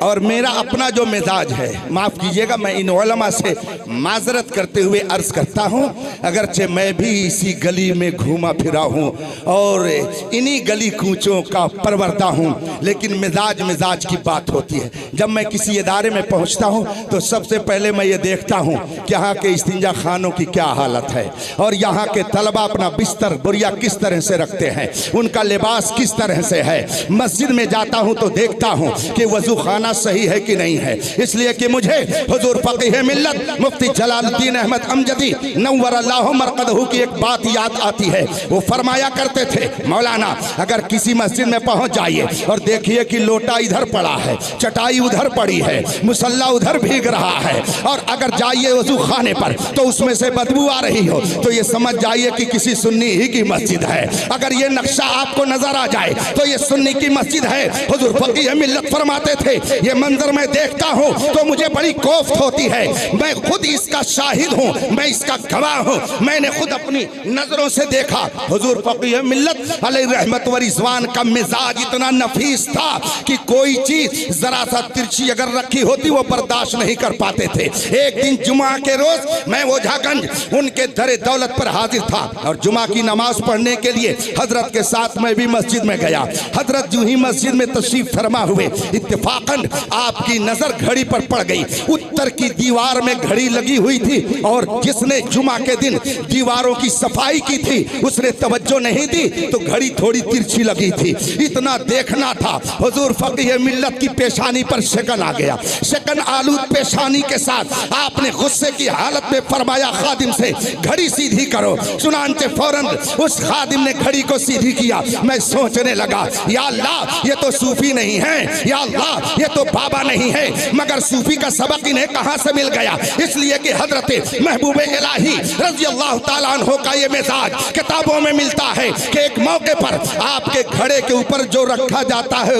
और मेरा अपना जो मिजाज है, माफ़ कीजिएगा मैं इन उलमा से माजरत करते हुए अर्ज़ करता हूँ, अगरचे मैं भी इसी गली में घूमा फिरा हूँ और इन्हीं गली कूचों का परवरदा हूँ, लेकिन मिजाज की बात होती है। जब मैं किसी इदारे में पहुँचता हूँ तो सबसे पहले मैं ये देखता हूँ कि यहाँ के इस्तिंजा खानों की क्या हालत है और यहाँ के तलबा अपना बिस्तर बुरिया किस तरह से रखते हैं, उनका लिबास किस तरह से है। मस्जिद में जाता हूँ तो देखता हूँ कि वज़ू खाना सही है कि नहीं है, इसलिए कि मुझे हुजूर फकीह मिल्लत मुफ्ती जलालुद्दीन अहमद अमजदी नव्वरल्लाहु मरकदहू की एक बात याद आती है। वो फरमाया करते थे, मौलाना अगर किसी मस्जिद में पहुंच जाइए और देखिए कि लोटा इधर पड़ा है, चटाई उधर पड़ी है, मुसल्ला उधर भीग रहा है और अगर जाइए वज़ू खाने पर तो उसमें से बदबू आ रही हो तो ये समझ जाइए कि किसी सुन्नी ही की मस्जिद है। अगर ये नक्शा आपको नजर आ जाए तो ये सुन्नी की मस्जिद है। हुजूर फकीह मिल्लत फरमाते थे, ये मंजर मैं देखता हूँ तो मुझे बड़ी कोफ्त होती है, मैं खुद इसका शाहिद हूँ, मैं इसका गवाह हूँ, मैंने खुद अपनी नजरों से देखा। हुजूर फकीह मिल्लत अलैहि रहमत व रिज़वान का मिजाज इतना नफीस था कि कोई चीज जरा सा तिरछी अगर रखी होती वो बर्दाश्त नहीं कर पाते थे। एक दिन जुमा के रोज मैं ओझागंज उनके दरे दौलत पर हाजिर था और जुमा की नमाज पढ़ने के लिए हजरत के साथ मैं भी मस्जिद में गया। हजरत जो ही मस्जिद में तशरीफ फरमा हुए, इत्तेफाकन आपकी नजर घड़ी पर पड़ गई। उत्तर की दीवार में घड़ी लगी हुई थी और जिसने जुमा के दिन दीवारों की सफाई की थी उसने तवज्जो नहीं दी तो घड़ी थोड़ी तिरछी लगी थी। इतना देखना था। हुजूर फकीह मिल्लत की पेशानी पर शकन आ गया। शकन आलूद पेशानी के साथ आपने गुस्से की हालत में फरमाया, खादिम से घड़ी सीधी करो। चुनांचे फौरन उस खादिम ने घड़ी को सीधी किया। मैं सोचने लगा, या अल्लाह ये तो सूफी नहीं है, या अल्लाह ये तो बाबा नहीं है, मगर सूफी का सबक इन्हें कहां से मिल गया? इसलिए कि हजरत महबूब इलाही रज़ी अल्लाह ताला अन्हु का ये मिजाज किताबों में मिलता है कि एक मौके पर आपके घड़े के ऊपर जो रखा जाता है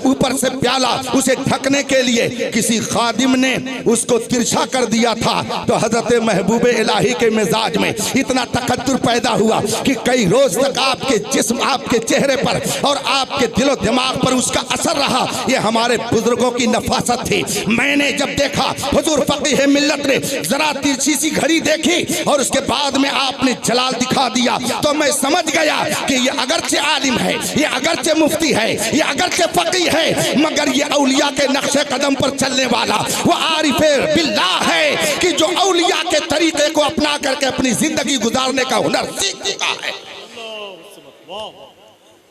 ऊपर से प्याला, उसे ढकने के लिए किसी खादिम ने उसको तिरछा कर दिया था। तो हजरत महबूब इलाही के मिजाज में इतना तकद्दुर पैदा हुआ कि कई रोज तक आपके जिस्म, आपके चेहरे पर और आपके दिलो दिमाग पर उसका असर रहा। ये हमारे बुजुर्गों की नफासत थी। मैंने जब देखा हुजूर फकीह मिल्लत ने जरा तिरछी सी घड़ी देखी और उसके बाद में आपने जलाल दिखा दिया तो मैं समझ गया कि ये अगरचे आलिम है, ये अगरचे मुफ्ती है, ये अगरचे फकीह है, मगर ये औलिया के नक्शे कदम पर चलने वाला वो आरिफे बिल्लाह है कि जो औलिया के तरीके को अपना करके अपनी जिंदगी गुजारने का हुनर सीख चुका है।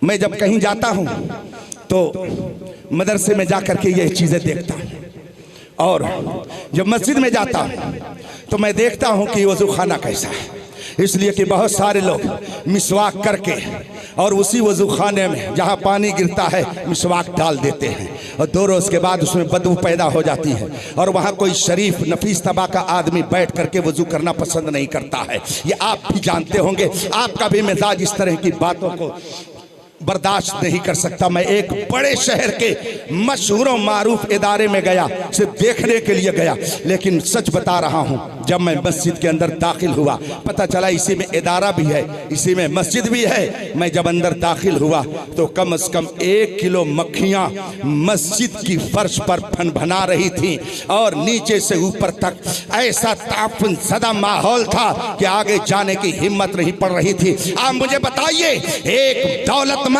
मैं जब कहीं जाता हूं तो मदरसे में जाकर के ये चीजें देखता हूं और जब मस्जिद में जाता हूं तो मैं देखता हूं कि वज़ू खाना कैसा है। इसलिए कि बहुत सारे लोग मिसवाक करके और उसी वज़ू खाने में जहाँ पानी गिरता है मिसवाक डाल देते हैं और 2 रोज़ के बाद उसमें बदबू पैदा हो जाती है और वहाँ कोई शरीफ नफीस तबा का आदमी बैठ करके वज़ू करना पसंद नहीं करता है। ये आप भी जानते होंगे, आपका भी मिजाज इस तरह की बातों को बर्दाश्त नहीं कर सकता। मैं एक बड़े शहर के मशहूर मारूफ इदारे में गया, सिर्फ देखने के लिए गया, लेकिन सच बता रहा हूँ, जब मैं मस्जिद के अंदर दाखिल हुआ पता चला इसी में इदारा भी है, इसी में मस्जिद भी है। मैं जब अंदर दाखिल हुआ तो कम से कम 1 किलो मक्खियाँ मस्जिद की फर्श पर फनफना रही थी और नीचे से ऊपर तक ऐसा तापुन ज़दा माहौल था कि आगे जाने की हिम्मत नहीं पड़ रही थी। आप मुझे बताइए, एक दौलतमंद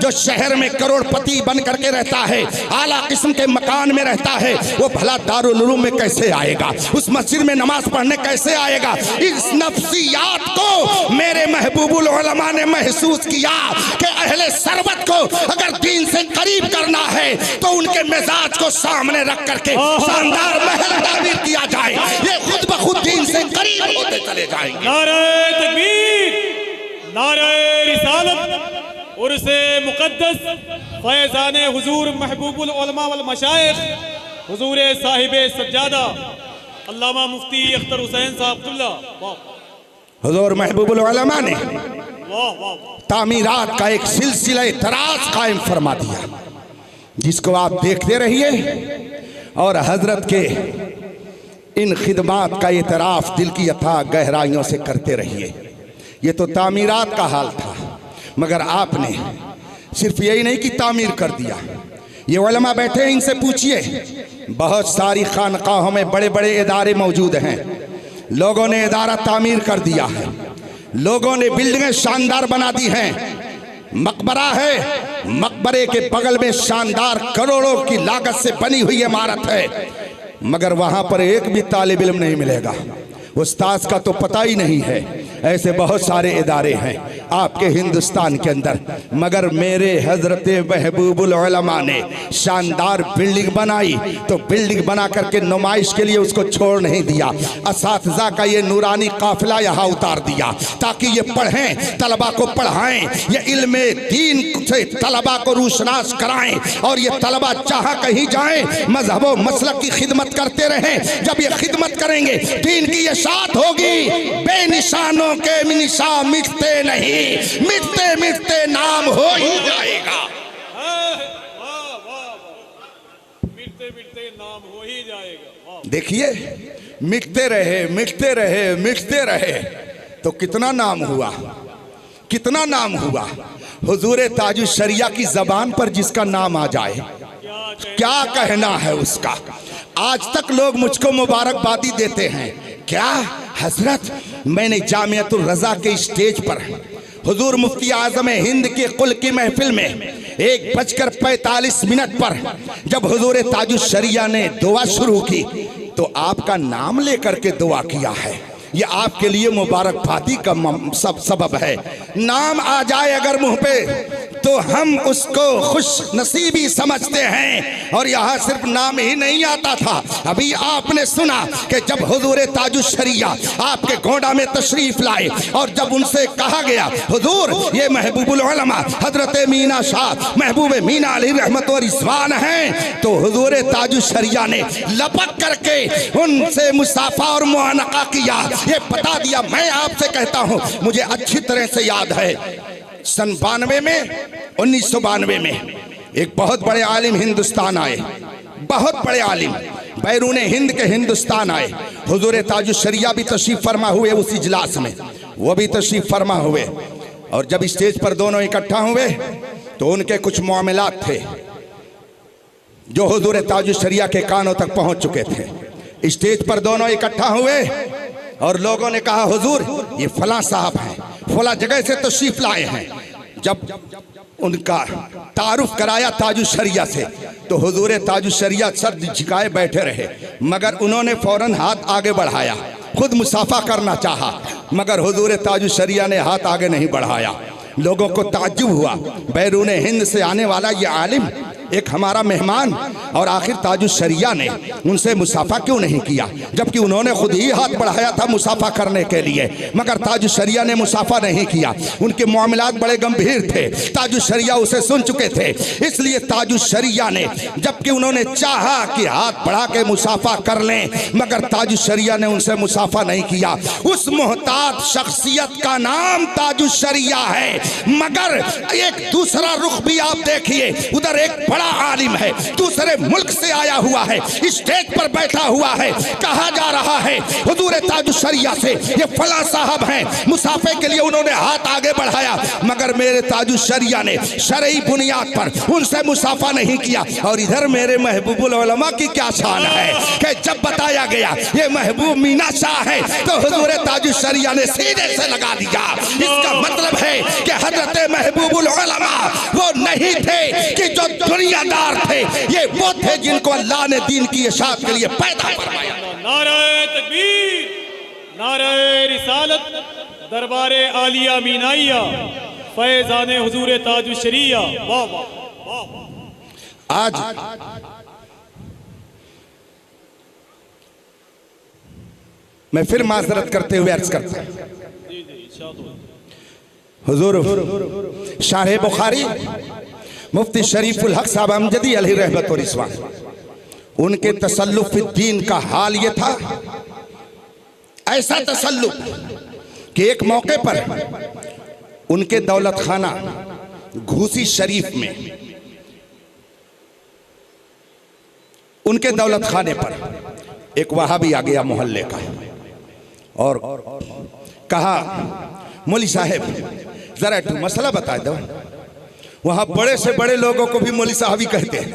जो शहर में करोड़पति बन करके रहता है, आला किस्म के मकान में रहता है, वो भला दारुल उलूम में कैसे आएगा, उस मस्जिद में नमाज पढ़ने कैसे आएगा? इस नफ्सियात को मेरे महबूबुल उलमा ने महसूस किया कि अहले सरबत को अगर दीन से करीब करना है तो उनके मिजाज को सामने रख करके शानदार महल तामीर किया जाए, ये खुद ब खुद दीन से करीब होते चले जाएंगे। नारे तकबीर, नारे रिसालत, उर्से मुक़द्दस फैज़ाने हुजूर महबूबुल उलमा वल मशाइख हुजूर साहिबे सज्जादा अल्लामा मुफ्ती अख्तर हुसैन साहब कुल्ला। हुजूर महबूबुल उलमा ने तामीरात का एक सिलसिला तराज कायम फरमा दिया, जिसको आप देखते रहिए और हजरत के इन खिदमात का इतराफ दिल की अथाह गहराइयों से करते रहिए। ये तो तामीरात का हाल था, मगर आपने सिर्फ यही नहीं कि तामीर कर दिया। ये उलमा बैठे हैं, इनसे पूछिए, बहुत सारी खानकाहों में बड़े बड़े इदारे मौजूद हैं, लोगों ने इदारा तामीर कर दिया है, लोगों ने बिल्डिंगें शानदार बना दी हैं। मकबरा है, मकबरे के बगल में शानदार करोड़ों की लागत से बनी हुई इमारत है, मगर वहां पर एक भी तालिब इल्म नहीं मिलेगा, उस्ताद का तो पता ही नहीं है। ऐसे बहुत सारे इदारे हैं आपके हिंदुस्तान के अंदर, मगर मेरे हजरत महबूबुल उलमा ने शानदार बिल्डिंग बनाई तो बिल्डिंग बना करके नुमाइश के लिए उसको छोड़ नहीं दिया। असातिज़ा का ये नूरानी काफिला यहाँ उतार दिया ताकि ये पढ़ें, तलबा को पढ़ाएं, ये इल्म दीन से तलबा को रूशनास कराएं और ये तलबा चाह कहीं जाएं मजहब व मसलक की खिदमत करते रहें। जब ये खिदमत करेंगे दीन की ये शात होगी, बेनिशानों के निशान मिटते नहीं, मिटते मिटते नाम हो ही जाएगा। मिटते मिटते नाम हो ही जाएगा। देखिए, मिटते रहे मिटते रहे मिटते रहे तो कितना नाम हुआ, कितना नाम हुआ। हुजूर ताजुल शरिया की जबान पर जिसका नाम आ जाए क्या कहना है उसका। आज तक लोग मुझको मुबारकबादी देते हैं। क्या हजरत, मैंने जामियतुर रज़ा के स्टेज पर हुजूर मुफ्ती आज़म हिंद के कुल की महफिल में 1:45 पर जब हुजूर ताजुल शरिया ने दुआ शुरू की तो आपका नाम लेकर के दुआ किया है। ये आपके लिए मुबारकबादी का सबब है। नाम आ जाए अगर मुंह पे तो हम उसको खुश नसीबी समझते हैं। और यहाँ सिर्फ नाम ही नहीं आता था, अभी आपने सुना कि जब हुजूर ताजुल शरिया आपके गोंडा में तशरीफ लाए और जब उनसे कहा गया हुजूर ये महबूबुल उलमा हजरत मीना शाह महबूब मीना अली रहमत व रिज़वान हैं, तो हुजूर ताजुल शरिया ने लपक करके उनसे मुसाफा और मुआनका किया। ये बता दिया। मैं आपसे कहता हूं, मुझे अच्छी तरह से याद है सन 1992 में एक बहुत बड़े आलिम हिंदुस्तान आए, बहुत बड़े आलिम बैरून हिंद के हिंदुस्तान आए। हुजूर ताजुल शरिया भी तशरीफ फरमा हुए उस इजलास में, वो भी तशरीफ फरमा हुए। और जब स्टेज पर दोनों इकट्ठा हुए तो उनके कुछ मामलात थे जो हुजूर ताजुल शरिया के कानों तक पहुंच चुके थे। स्टेज पर दोनों इकट्ठा हुए और लोगों ने कहा हुजूर ये फलां साहब हैं, फलां जगह से तशरीफ लाए हैं। जब उनका तारुफ कराया ताजुल शरिया से तो हुजूर ताजुल शरिया सर झुकाए बैठे रहे, मगर उन्होंने फौरन हाथ आगे बढ़ाया, खुद मुसाफा करना चाहा, मगर हुजूर ताजुल शरिया ने हाथ आगे नहीं बढ़ाया। लोगों को ताज्जुब हुआ, बैरून हिंद से आने वाला ये आलिम एक हमारा मेहमान, और आखिर ताजुश्शरिया ने उनसे मुसाफा क्यों नहीं किया, जबकि उन्होंने खुद ही हाथ बढ़ाया था मुसाफा करने के लिए, मगर ताजुश्शरिया ने मुसाफा नहीं किया। उनके मामलात बड़े गंभीर थे, ताजुश्शरिया उसे सुन चुके थे, इसलिए ताजुश्शरिया ने, जबकि उन्होंने चाहा कि हाथ बढ़ा के मुसाफा कर लें, मगर ताजुश्शरिया ने उनसे मुसाफा नहीं किया। उस मोहताज शख्सियत का नाम ताजुश्शरिया है। मगर एक दूसरा रुख भी आप देखिए, उधर एक बड़ा आलिम है, दूसरे मुल्क से आया हुआ है, स्टेज पर बैठा हुआ है, कहा जा रहा है हुजूर ताजुश्शरिया से ये फला साहब हैं, मुसाफे के लिए उन्होंने हाथ आगे बढ़ाया, मगर मेरे ताजुश्शरिया ने शरई बुनियाद पर उनसे मुसाफा नहीं किया। और इधर मेरे महबूबुल उलमा की क्या शान है कि जब बताया गया ये महबूब मीना शाह है तो हुजूर ताजुश्शरिया ने सीधे से लगा दिया। इसका मतलब है कि हजरत महबूबुल उलमा वो नहीं थे कि जो दुनियादार थे, ये वो थे जिनको अल्लाह ने दीन की इशाअत के लिए पैदा फरमाया। नारे तकबीर, नारे रिसालत, दरबारे आलिया मीनाइया, फैज़ाने हुजूर ताजुश्शरिया। वाह वाह वाह। आज मैं फिर माजरत करते हुए अर्ज करता हूं, हुजूर शाह बुखारी मुफ्ती शरीफुल हक साहब अमजदी अलैहि रहमत व रिज़वान, उनके तसल्लुफ दीन का हाल ये था, ऐसा तसल्लुफ कि एक मौके पर उनके दौलत खाना घूसी शरीफ में, उनके दौलत खाने पर एक वहाबी आ गया मोहल्ले का और कहा, मौली साहब जरा एक मसला बता दो। वहां बड़े से बड़े लोगों को भी मौली साहब ही कहते हैं,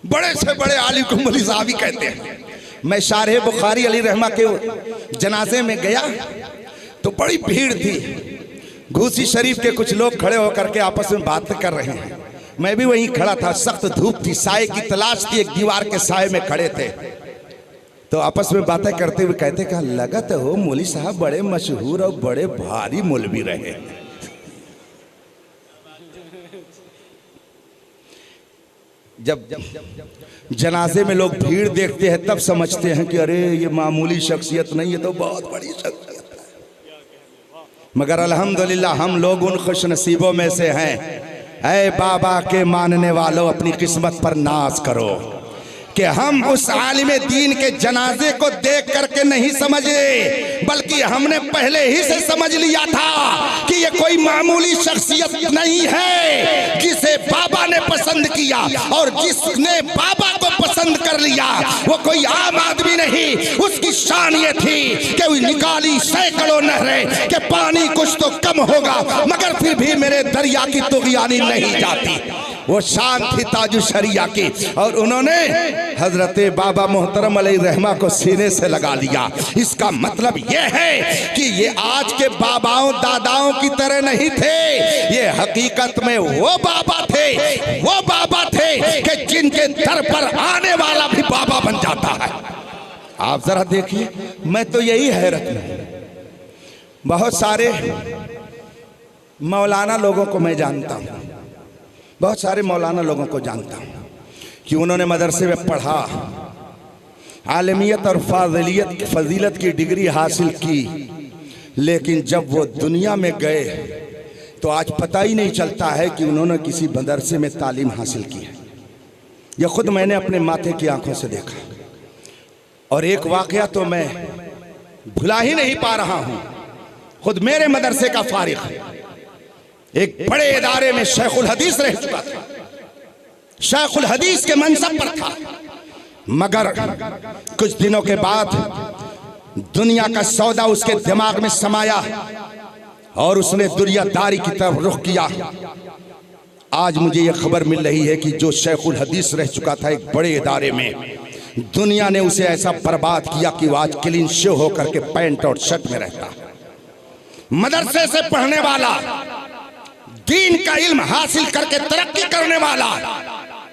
बड़े से बड़े आलिम को मौली साहब ही कहते हैं। मैं शाह बुखारी अली रहमा के जनाजे में गया तो बड़ी भीड़ थी, घूसी शरीफ के कुछ लोग खड़े होकर के आपस में बात कर रहे हैं, मैं भी वहीं खड़ा था, सख्त धूप थी, साए की तलाश थी, एक दीवार के साए में खड़े थे, तो आपस में बातें करते हुए कहते कहा, लगत हो मौली साहब बड़े मशहूर और बड़े भारी मौलवी रहे। जब जनाजे में लोग भीड़ देखते हैं तब समझते हैं कि अरे ये मामूली शख्सियत नहीं, ये तो बहुत बड़ी शख्सियत है। मगर अल्हम्दुलिल्लाह हम लोग उन खुशनसीबों में से हैं। ऐ बाबा के मानने वालों, अपनी किस्मत पर नाज करो कि हम उस आलिम दीन के जनाजे को देख करके नहीं समझे, बल्कि हमने पहले ही से समझ लिया था कि ये कोई मामूली शख्सियत नहीं है, जिसे बाबा ने पसंद किया, और जिसने बाबा को पसंद कर लिया वो कोई आम आदमी नहीं। उसकी शान ये थी कि वो निकाली सैकड़ों नहरें कि पानी कुछ तो कम होगा, मगर फिर भी मेरे दरिया की तुग़यानी नहीं जाती। वो शान थी ताजुश्शरिया की, और उन्होंने हजरत बाबा मोहतरम अलैहि रहमा को सीने से लगा लिया। इसका मतलब ये है कि ये आज के बाबाओं दादाओं की तरह नहीं थे, ये हकीकत में वो बाबा थे कि जिनके दर पर आने वाला भी बाबा बन जाता है। आप जरा देखिए, मैं तो यही हैरत में, बहुत सारे मौलाना लोगों को मैं जानता हूँ, बहुत सारे मौलाना लोगों को जानता हूँ कि उन्होंने मदरसे में पढ़ा, आलमियत और फजीलत की डिग्री हासिल की, लेकिन जब वो दुनिया में गए तो आज पता ही नहीं चलता है कि उन्होंने किसी मदरसे में तालीम हासिल की है। यह खुद मैंने अपने माथे की आंखों से देखा, और एक वाकया तो मैं भुला ही नहीं पा रहा हूँ। खुद मेरे मदरसे का फारिग एक बड़े इदारे में शेखुल हदीस रह चुका था, शेखुल हदीस के मनसब पर था, मगर कुछ दिनों के बाद दुनिया का सौदा उसके दिमाग में समाया और उसने दुनियादारी की तरफ रुख किया। आज मुझे यह खबर मिल रही है कि जो शेखुल हदीस रह चुका था एक बड़े इदारे में, दुनिया ने उसे ऐसा बर्बाद किया कि वो आज क्लीन शो होकर के पैंट और शर्ट में रहता। मदरसे से पढ़ने वाला, दीन का इल्म हासिल करके तरक्की करने वाला,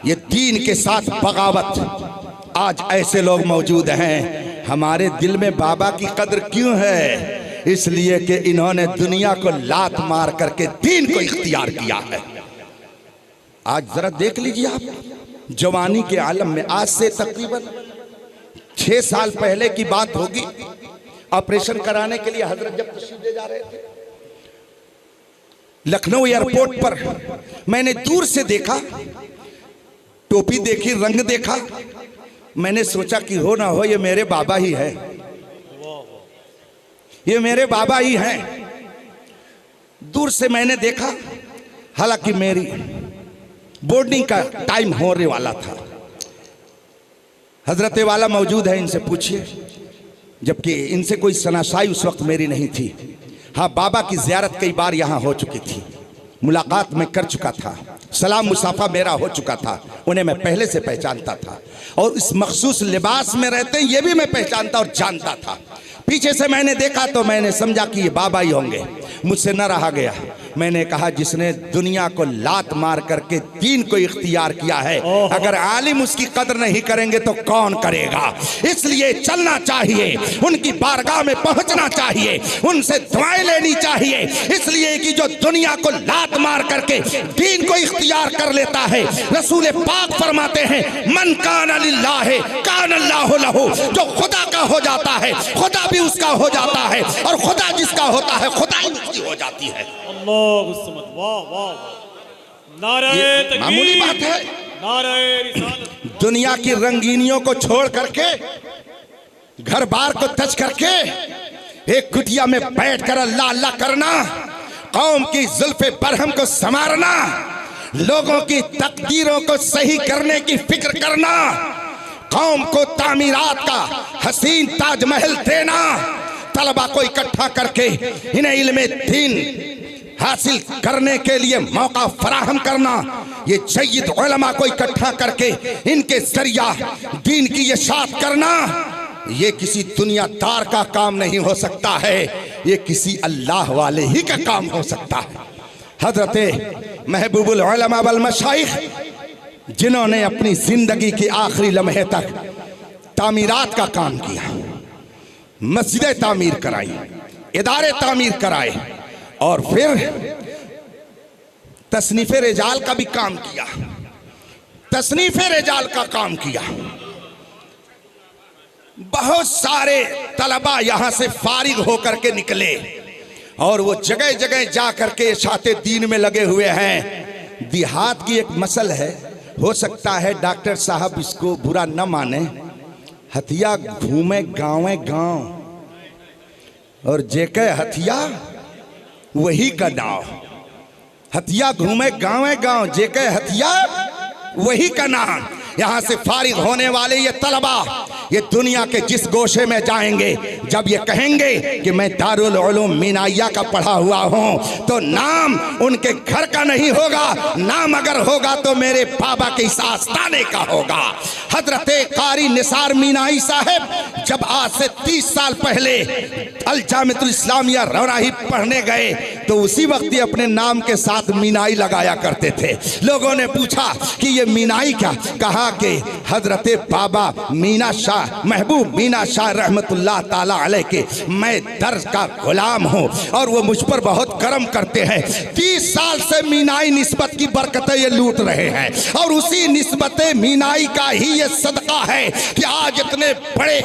ये दीन के साथ बगावत। आज ऐसे लोग मौजूद हैं। हमारे दिल में बाबा की कदर क्यों है? इसलिए कि इन्होंने दुनिया को लात मार करके दीन को इख्तियार किया है। आज जरा देख लीजिए आप, जवानी के आलम में, आज से तकरीबन 6 साल पहले की बात होगी, ऑपरेशन कराने के लिए हजरत जब तशरीफ ले जा रहे थे लखनऊ एयरपोर्ट पर, मैंने दूर से देखा, टोपी देखी, रंग देखा, मैंने सोचा कि हो ना हो ये मेरे बाबा ही है, ये मेरे बाबा ही हैं। दूर से मैंने देखा, हालांकि मेरी बोर्डिंग का टाइम होने वाला था। हजरत वाला मौजूद है, इनसे पूछिए, जबकि इनसे कोई शनाशाई उस वक्त मेरी नहीं थी। हाँ, बाबा की ज़ियारत कई बार यहाँ हो चुकी थी, मुलाकात में कर चुका था, सलाम मुसाफा मेरा हो चुका था, उन्हें मैं पहले से पहचानता था, और इस मखसूस लिबास में रहते हैं ये भी मैं पहचानता और जानता था। पीछे से मैंने देखा तो मैंने समझा कि ये बाबा ही होंगे, मुझसे न रहा गया। मैंने कहा, जिसने दुनिया को लात मार करके दीन को इख्तियार किया है, अगर आलिम उसकी कदर नहीं करेंगे तो कौन करेगा। इसलिए चलना चाहिए, उनकी बारगाह में पहुंचना चाहिए, उनसे दुआएं लेनी चाहिए, इसलिए कि जो दुनिया को लात मार करके दीन को इख्तियार कर लेता है, रसूल पाक फरमाते हैं, मन कान लिल्लाह कान अल्लाहु लहू, जो खुदा का हो जाता है खुदा भी उसका हो जाता है, और खुदा जिसका होता है खुदाई उसकी हो जाती है। मामूली बात है। दुनिया की रंगीनियों को छोड़ करके, घर बार को तज करके, एक कुटिया में बैठकर अल्लाह अल्लाह करना, कौम की जुल्फे बरहम को संवारना, लोगों की तकदीरों को सही करने की फिक्र करना, कौम को तामीरात का हसीन ताजमहल देना, तलबा को इकट्ठा करके इन्हें इल्मे दीन हासिल करने के लिए मौका फराहम करना, ये सय्यद उलमा को इकट्ठा करके इनके जरिया दीन की इशाअत करना, ये किसी दुनियादार का काम नहीं हो सकता है, ये किसी अल्लाह वाले ही का काम हो सकता है। हजरत महबूबुल उलमा वल मशाइख, जिन्होंने अपनी जिंदगी के आखिरी लम्हे तक तामीरात का काम किया, मस्जिदें तामीर कराई, इदारे तामीर कराए, और फिर तसनीफ़े रिजाल का भी काम किया, तसनीफ़े रिजाल का काम किया। बहुत सारे तलबा यहाँ से फारिग होकर के निकले, और वो जगह जगह जा करके इशाते दीन में लगे हुए हैं। देहात की एक मसल है, हो सकता है डॉक्टर साहब इसको बुरा न माने, हथिया घूमे गाँव गाँव, और जेके हथिया वही का नाव, हथिया घूमे गाँव गाँव, जेके हथिया वही का नाम। यहाँ से फारिग होने वाले ये तलबा ये दुनिया के जिस गोशे में जाएंगे, जब ये कहेंगे कि मैं दारुल उलूम मीनाइया का पढ़ा हुआ हूँ, तो नाम उनके घर का नहीं होगा, नाम अगर होगा तो मेरे बाबा के इस आस्ताने का होगा। हजरत कारी निसार मीनाई साहब जब आज से 30 साल पहले अल जामिअतुल इस्लामिया रौराही पढ़ने गए, तो उसी वक्त ही अपने नाम के साथ मीनाई लगाया करते थे। लोगों ने पूछा कि ये मीनाई क्या? कहा कि हजरत बाबा मीना शाह, महबूब मीना शाह रहमतुल्लाह ताला अलैह के मैं दर्ज का गुलाम हूँ, और वो मुझ पर बहुत करम करते हैं। 30 साल से मीनाई निस्बत की बरकतें ये लूट रहे हैं, और उसी निस्बत मीनाई का ही ये सदका है कि आज इतने बड़े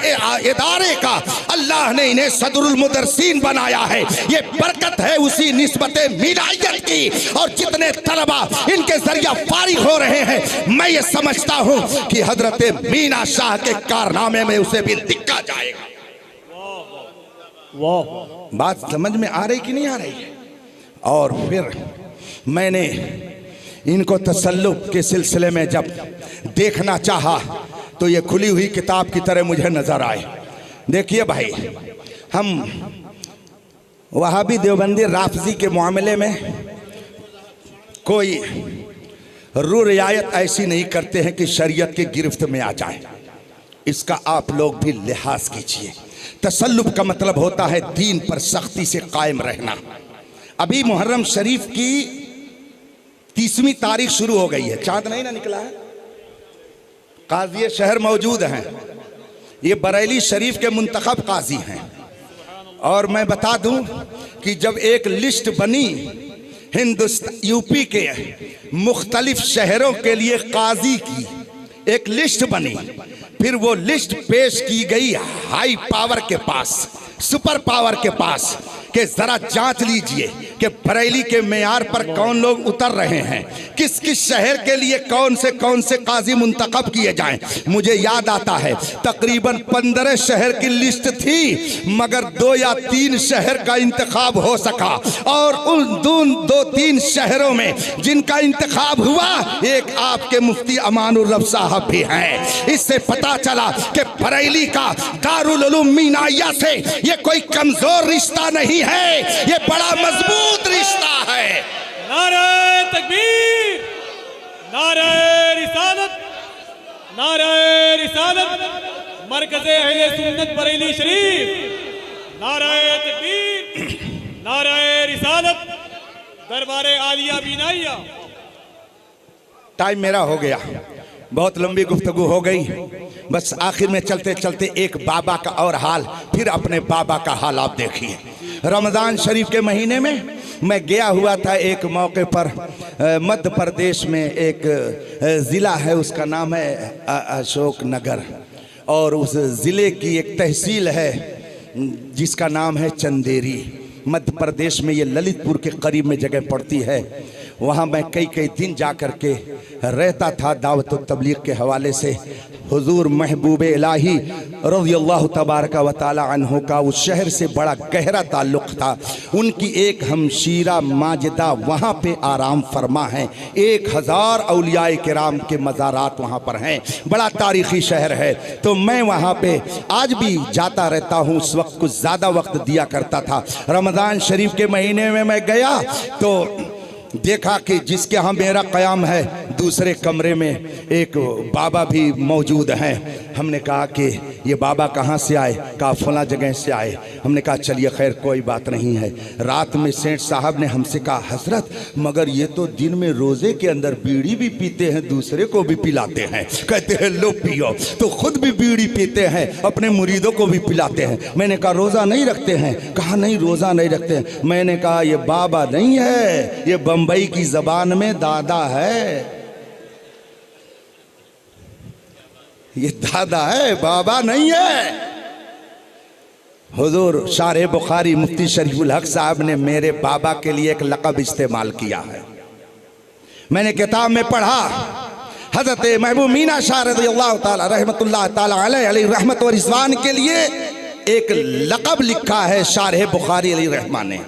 इदारे का अल्लाह ने इन्हें सदरुल मुदर्सिन बनाया है। ये बरकत है उसी निस्बत मीनाइयत की, और जितने तलबा इनके जरिया फारिग हो रहे हैं, मैं ये समझता हूँ कि हजरत मीना शाह के कारनामे में उसे भी दिखा जाएगा। बात समझ में आ रही कि नहीं आ रही है? और फिर मैंने इनको तसल्लुफ के सिलसिले में जब देखना चाहा, तो ये खुली हुई किताब की तरह मुझे नजर आए। देखिए भाई, हम वहाबी देवबंदी राफजी के मामले में कोई रू रियायत ऐसी नहीं करते हैं कि शरीयत के गिरफ्त में आ जाए, इसका आप लोग भी लिहाज कीजिए। तसल्लुफ का मतलब होता है दीन पर सख्ती से कायम रहना। अभी मुहर्रम शरीफ की 30वीं तारीख शुरू हो गई है, चांद नहीं ना निकला है। काजी शहर मौजूद हैं, ये बरेली शरीफ के मुंतखब काजी हैं। और मैं बता दूं कि जब एक लिस्ट बनी हिंदुस्तान यूपी के मुख्तलिफ शहरों के लिए काजी की एक लिस्ट बनी। फिर वो लिस्ट पेश की गई हाई पावर के पास, सुपर पावर के पास, कि जरा जांच लीजिए कि बरेली के मेयार पर कौन लोग उतर रहे हैं, किस किस शहर के लिए कौन से काजी मुंतखब किए जाएं। मुझे याद आता है तकरीबन 15 शहर की लिस्ट थी, मगर 2 या 3 शहर का इंतखाब हो सका, और उन 2-3 शहरों में जिनका इंतखाब हुआ, एक आपके मुफ्ती अमानुर रब साहब भी हैं। इससे पता चला कि बरेली का दारुल उलूम मीनाइया से ये कोई कमजोर रिश्ता नहीं है, ये बड़ा मजबूत रिश्ता है। नारे तकबीर, नारे रिसालत, नारे रिसालत, मरकज़े अहले सुन्नत बरेली शरीफ। नारे तकबीर, नारे रिसालत, दरबारे आलिया बीनाइया। टाइम मेरा हो गया, बहुत लंबी गुफ्तगू हो गई। बस आखिर में चलते चलते एक बाबा का और हाल, फिर अपने बाबा का हाल आप देखिए। रमज़ान शरीफ के महीने में मैं गया हुआ था एक मौके पर, मध्य प्रदेश में एक ज़िला है, उसका नाम है अशोक नगर, और उस ज़िले की एक तहसील है जिसका नाम है चंदेरी। मध्य प्रदेश में ये ललितपुर के करीब में जगह पड़ती है। वहाँ मैं कई दिन जा कर के रहता था दावत व तबलीग के हवाले से। हुजूर महबूब इलाही रज़ियल्लाहु तबारक व तआला अन्हु का उस शहर से बड़ा गहरा ताल्लुक़ था। उनकी एक हमशीरा माजिदा वहाँ पे आराम फरमा है। 1000 औलियाए किराम के मज़ारात वहाँ पर हैं। बड़ा तारीख़ी शहर है। तो मैं वहाँ पे आज भी जाता रहता हूँ। उस वक्त कुछ ज़्यादा वक्त दिया करता था। रमज़ान शरीफ के महीने में मैं गया तो देखा कि जिसके यहाँ मेरा क़याम है, दूसरे कमरे में एक बाबा भी मौजूद हैं। हमने कहा कि ये बाबा कहाँ से आए? कहा फला जगह से आए। हमने कहा चलिए खैर कोई बात नहीं है। रात में सेठ साहब ने हमसे कहा हजरत, मगर ये तो दिन में रोज़े के अंदर बीड़ी भी पीते हैं, दूसरे को भी पिलाते हैं। कहते हैं लो पियो। तो खुद भी बीड़ी पीते हैं, अपने मुरीदों को भी पिलाते हैं। मैंने कहा रोज़ा नहीं रखते हैं? कहा नहीं रोज़ा नहीं रखते हैं। मैंने कहा ये बाबा नहीं है, ये बम्बई की ज़बान में दादा है। ये दादा है, बाबा नहीं है। हुजूर शारे बुखारी मुफ्ती शरीफुल हक साहब ने मेरे बाबा के लिए एक लक़ब इस्तेमाल किया है। मैंने किताब में पढ़ा, हज़रत महबूब मीना शाह रज़ियल्लाहु ताला रहमतुल्लाह ताला अलैहि रहमत व रिज़वान के लिए एक लक़ब लिखा है शारे बुखारी अलैहि रहमान ने,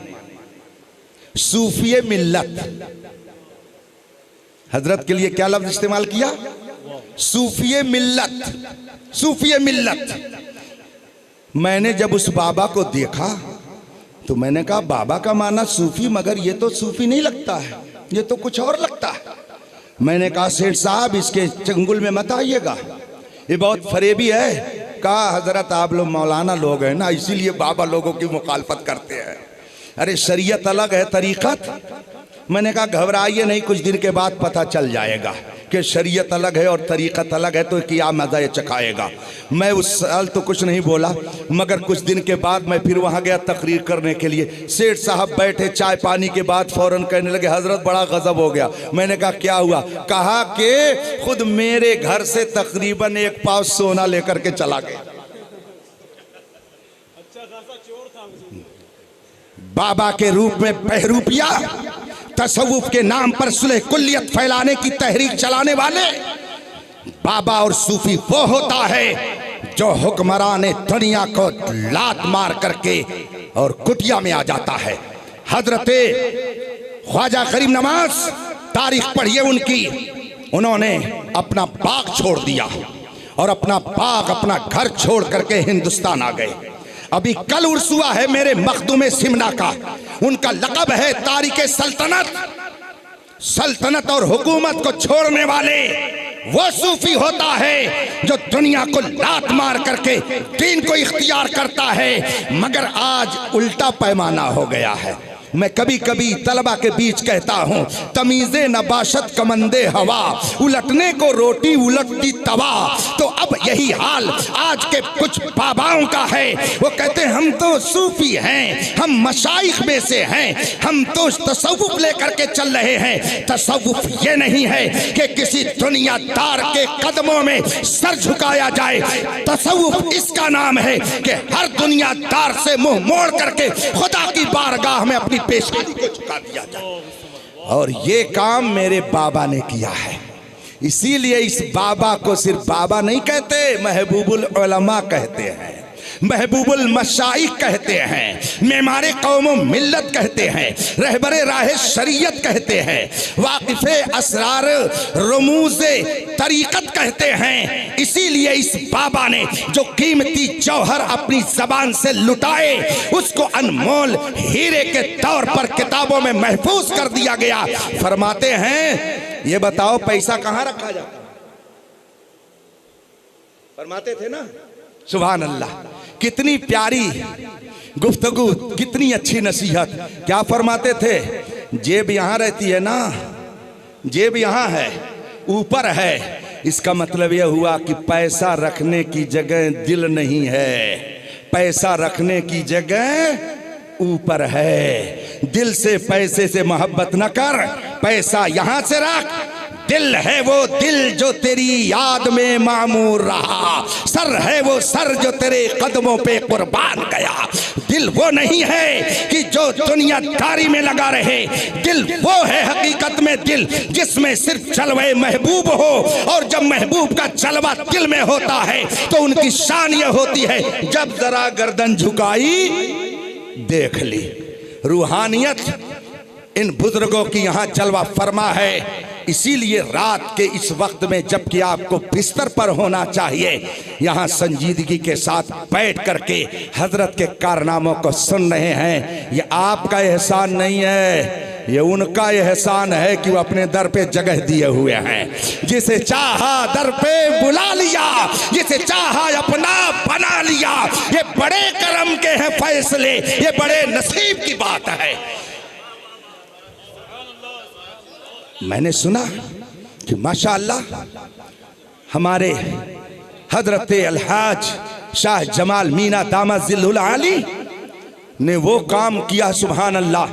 सूफिये मिल्लत। हजरत के लिए क्या लफ्ज़ इस्तेमाल किया? सूफिये मिल्लत, सूफिये मिल्लत। मैंने जब उस बाबा को देखा तो मैंने कहा बाबा का माना सूफी, मगर ये तो सूफी नहीं लगता है, ये तो कुछ और लगता है। मैंने कहा सेठ साहब इसके चंगुल में मत आइएगा, ये बहुत फरेबी है। कहा हजरत आप लोग मौलाना लोग हैं ना, इसीलिए बाबा लोगों की मुखालफत करते हैं। अरे शरीयत अलग है, तरीक़त। मैंने कहा घबराइए नहीं, कुछ दिन के बाद पता चल जाएगा कि शरीयत अलग है और तरीक़त अलग है, तो क्या मज़ा ये चखाएगा। मैं उस साल तो कुछ नहीं बोला, मगर कुछ दिन के बाद मैं फिर वहाँ गया तकरीर करने के लिए। सेठ साहब बैठे, चाय पानी के बाद फ़ौरन कहने लगे हजरत बड़ा गज़ब हो गया। मैंने कहा क्या हुआ? कहा कि खुद मेरे घर से तकरीबन 1 पाव सोना लेकर के चला गया। बाबा के रूप में बहरूपिया, तसव्वुफ के नाम पर सुलह कुल्लियत फैलाने की तहरीक चलाने वाले। बाबा और सूफी वो होता है जो हुक्मरान दुनिया को लात मार करके और कुटिया में आ जाता है। हजरते ख्वाजा करीम नवाज, तारीख पढ़िए उनकी, उन्होंने अपना बाग छोड़ दिया और अपना बाग, अपना घर छोड़ करके हिंदुस्तान आ गए। अभी कल उर्स हुआ है मेरे मखदूम सिमना का। उनका लक़ब है तारिके सल्तनत। सल्तनत और हुकूमत को छोड़ने वाले वो सूफी होता है जो दुनिया को लात मार करके दीन को इख्तियार करता है। मगर आज उल्टा पैमाना हो गया है। मैं कभी कभी तलबा के बीच कहता हूँ, तमीज़े नबाशत कमंदे हवा, उलटने को रोटी उलटती तवा। तो अब यही हाल आज के कुछ बाबाओं का है। वो कहते हैं हम तो सूफी हैं, हम मशाइख में से हैं, हम तो तसव्वुफ लेकर के चल रहे हैं। तसव्वुफ ये नहीं है कि किसी दुनियादार के कदमों में सर झुकाया जाए। तसव्वुफ इसका नाम है कि हर दुनियादार से मुंह मोड़ करके खुदा की बारगाह में अपनी पेशानी को झुका दिया जाए। और ये काम मेरे बाबा ने किया है। इसीलिए इस बाबा को सिर्फ बाबा नहीं कहते, महबूबुल उलमा कहते हैं, महबूबुल मशाइख कहते हैं, मेमारे कौमो मिल्लत कहते हैं, रहबरे राह शरीयत कहते हैं, वाकिफे असरार रमूज़े तरीक़त कहते हैं। इसीलिए इस बाबा ने जो कीमती जौहर अपनी ज़बान से लुटाए, उसको अनमोल हीरे के तौर पर किताबों में महफूज कर दिया गया। फरमाते हैं, ये बताओ पैसा कहाँ रखा जाता? फरमाते थे ना, सुभान अल्लाह, कितनी प्यारी गुफ्तगू, कितनी अच्छी नसीहत। क्या फरमाते थे? जेब यहाँ रहती है ना, जेब यहाँ है, ऊपर है। इसका मतलब यह हुआ कि पैसा रखने की जगह दिल नहीं है, पैसा रखने की जगह ऊपर है। दिल से पैसे से मोहब्बत न कर, पैसा यहाँ से रख। दिल है वो दिल जो तेरी याद में मामूर रहा, सर है वो सर जो तेरे कदमों पे कुर्बान गया। दिल वो नहीं है कि जो दुनियादारी में लगा रहे, दिल वो है हकीकत में दिल जिसमें सिर्फ जलवे महबूब हो। और जब महबूब का जलवा दिल में होता है तो उनकी शान ये होती है, जब जरा गर्दन झुकाई देख ली। रूहानियत इन बुजुर्गों की यहाँ जलवा फरमा है। इसीलिए रात के इस वक्त में जबकि आपको बिस्तर पर होना चाहिए, यहाँ संजीदगी के साथ बैठ करके हजरत के कारनामों को सुन रहे हैं। ये आपका एहसान नहीं है, ये उनका एहसान है कि वो अपने दर पे जगह दिए हुए हैं। जिसे चाहा दर पे बुला लिया, जिसे चाहा अपना बना लिया। ये बड़े करम के हैं फैसले, ये बड़े नसीब की बात है। मैंने सुना कि माशाअल्लाह हमारे हजरत अलहाज शाह जमाल मीना दामद ज़िल्लुल आली ने वो काम किया, सुभान अल्लाह।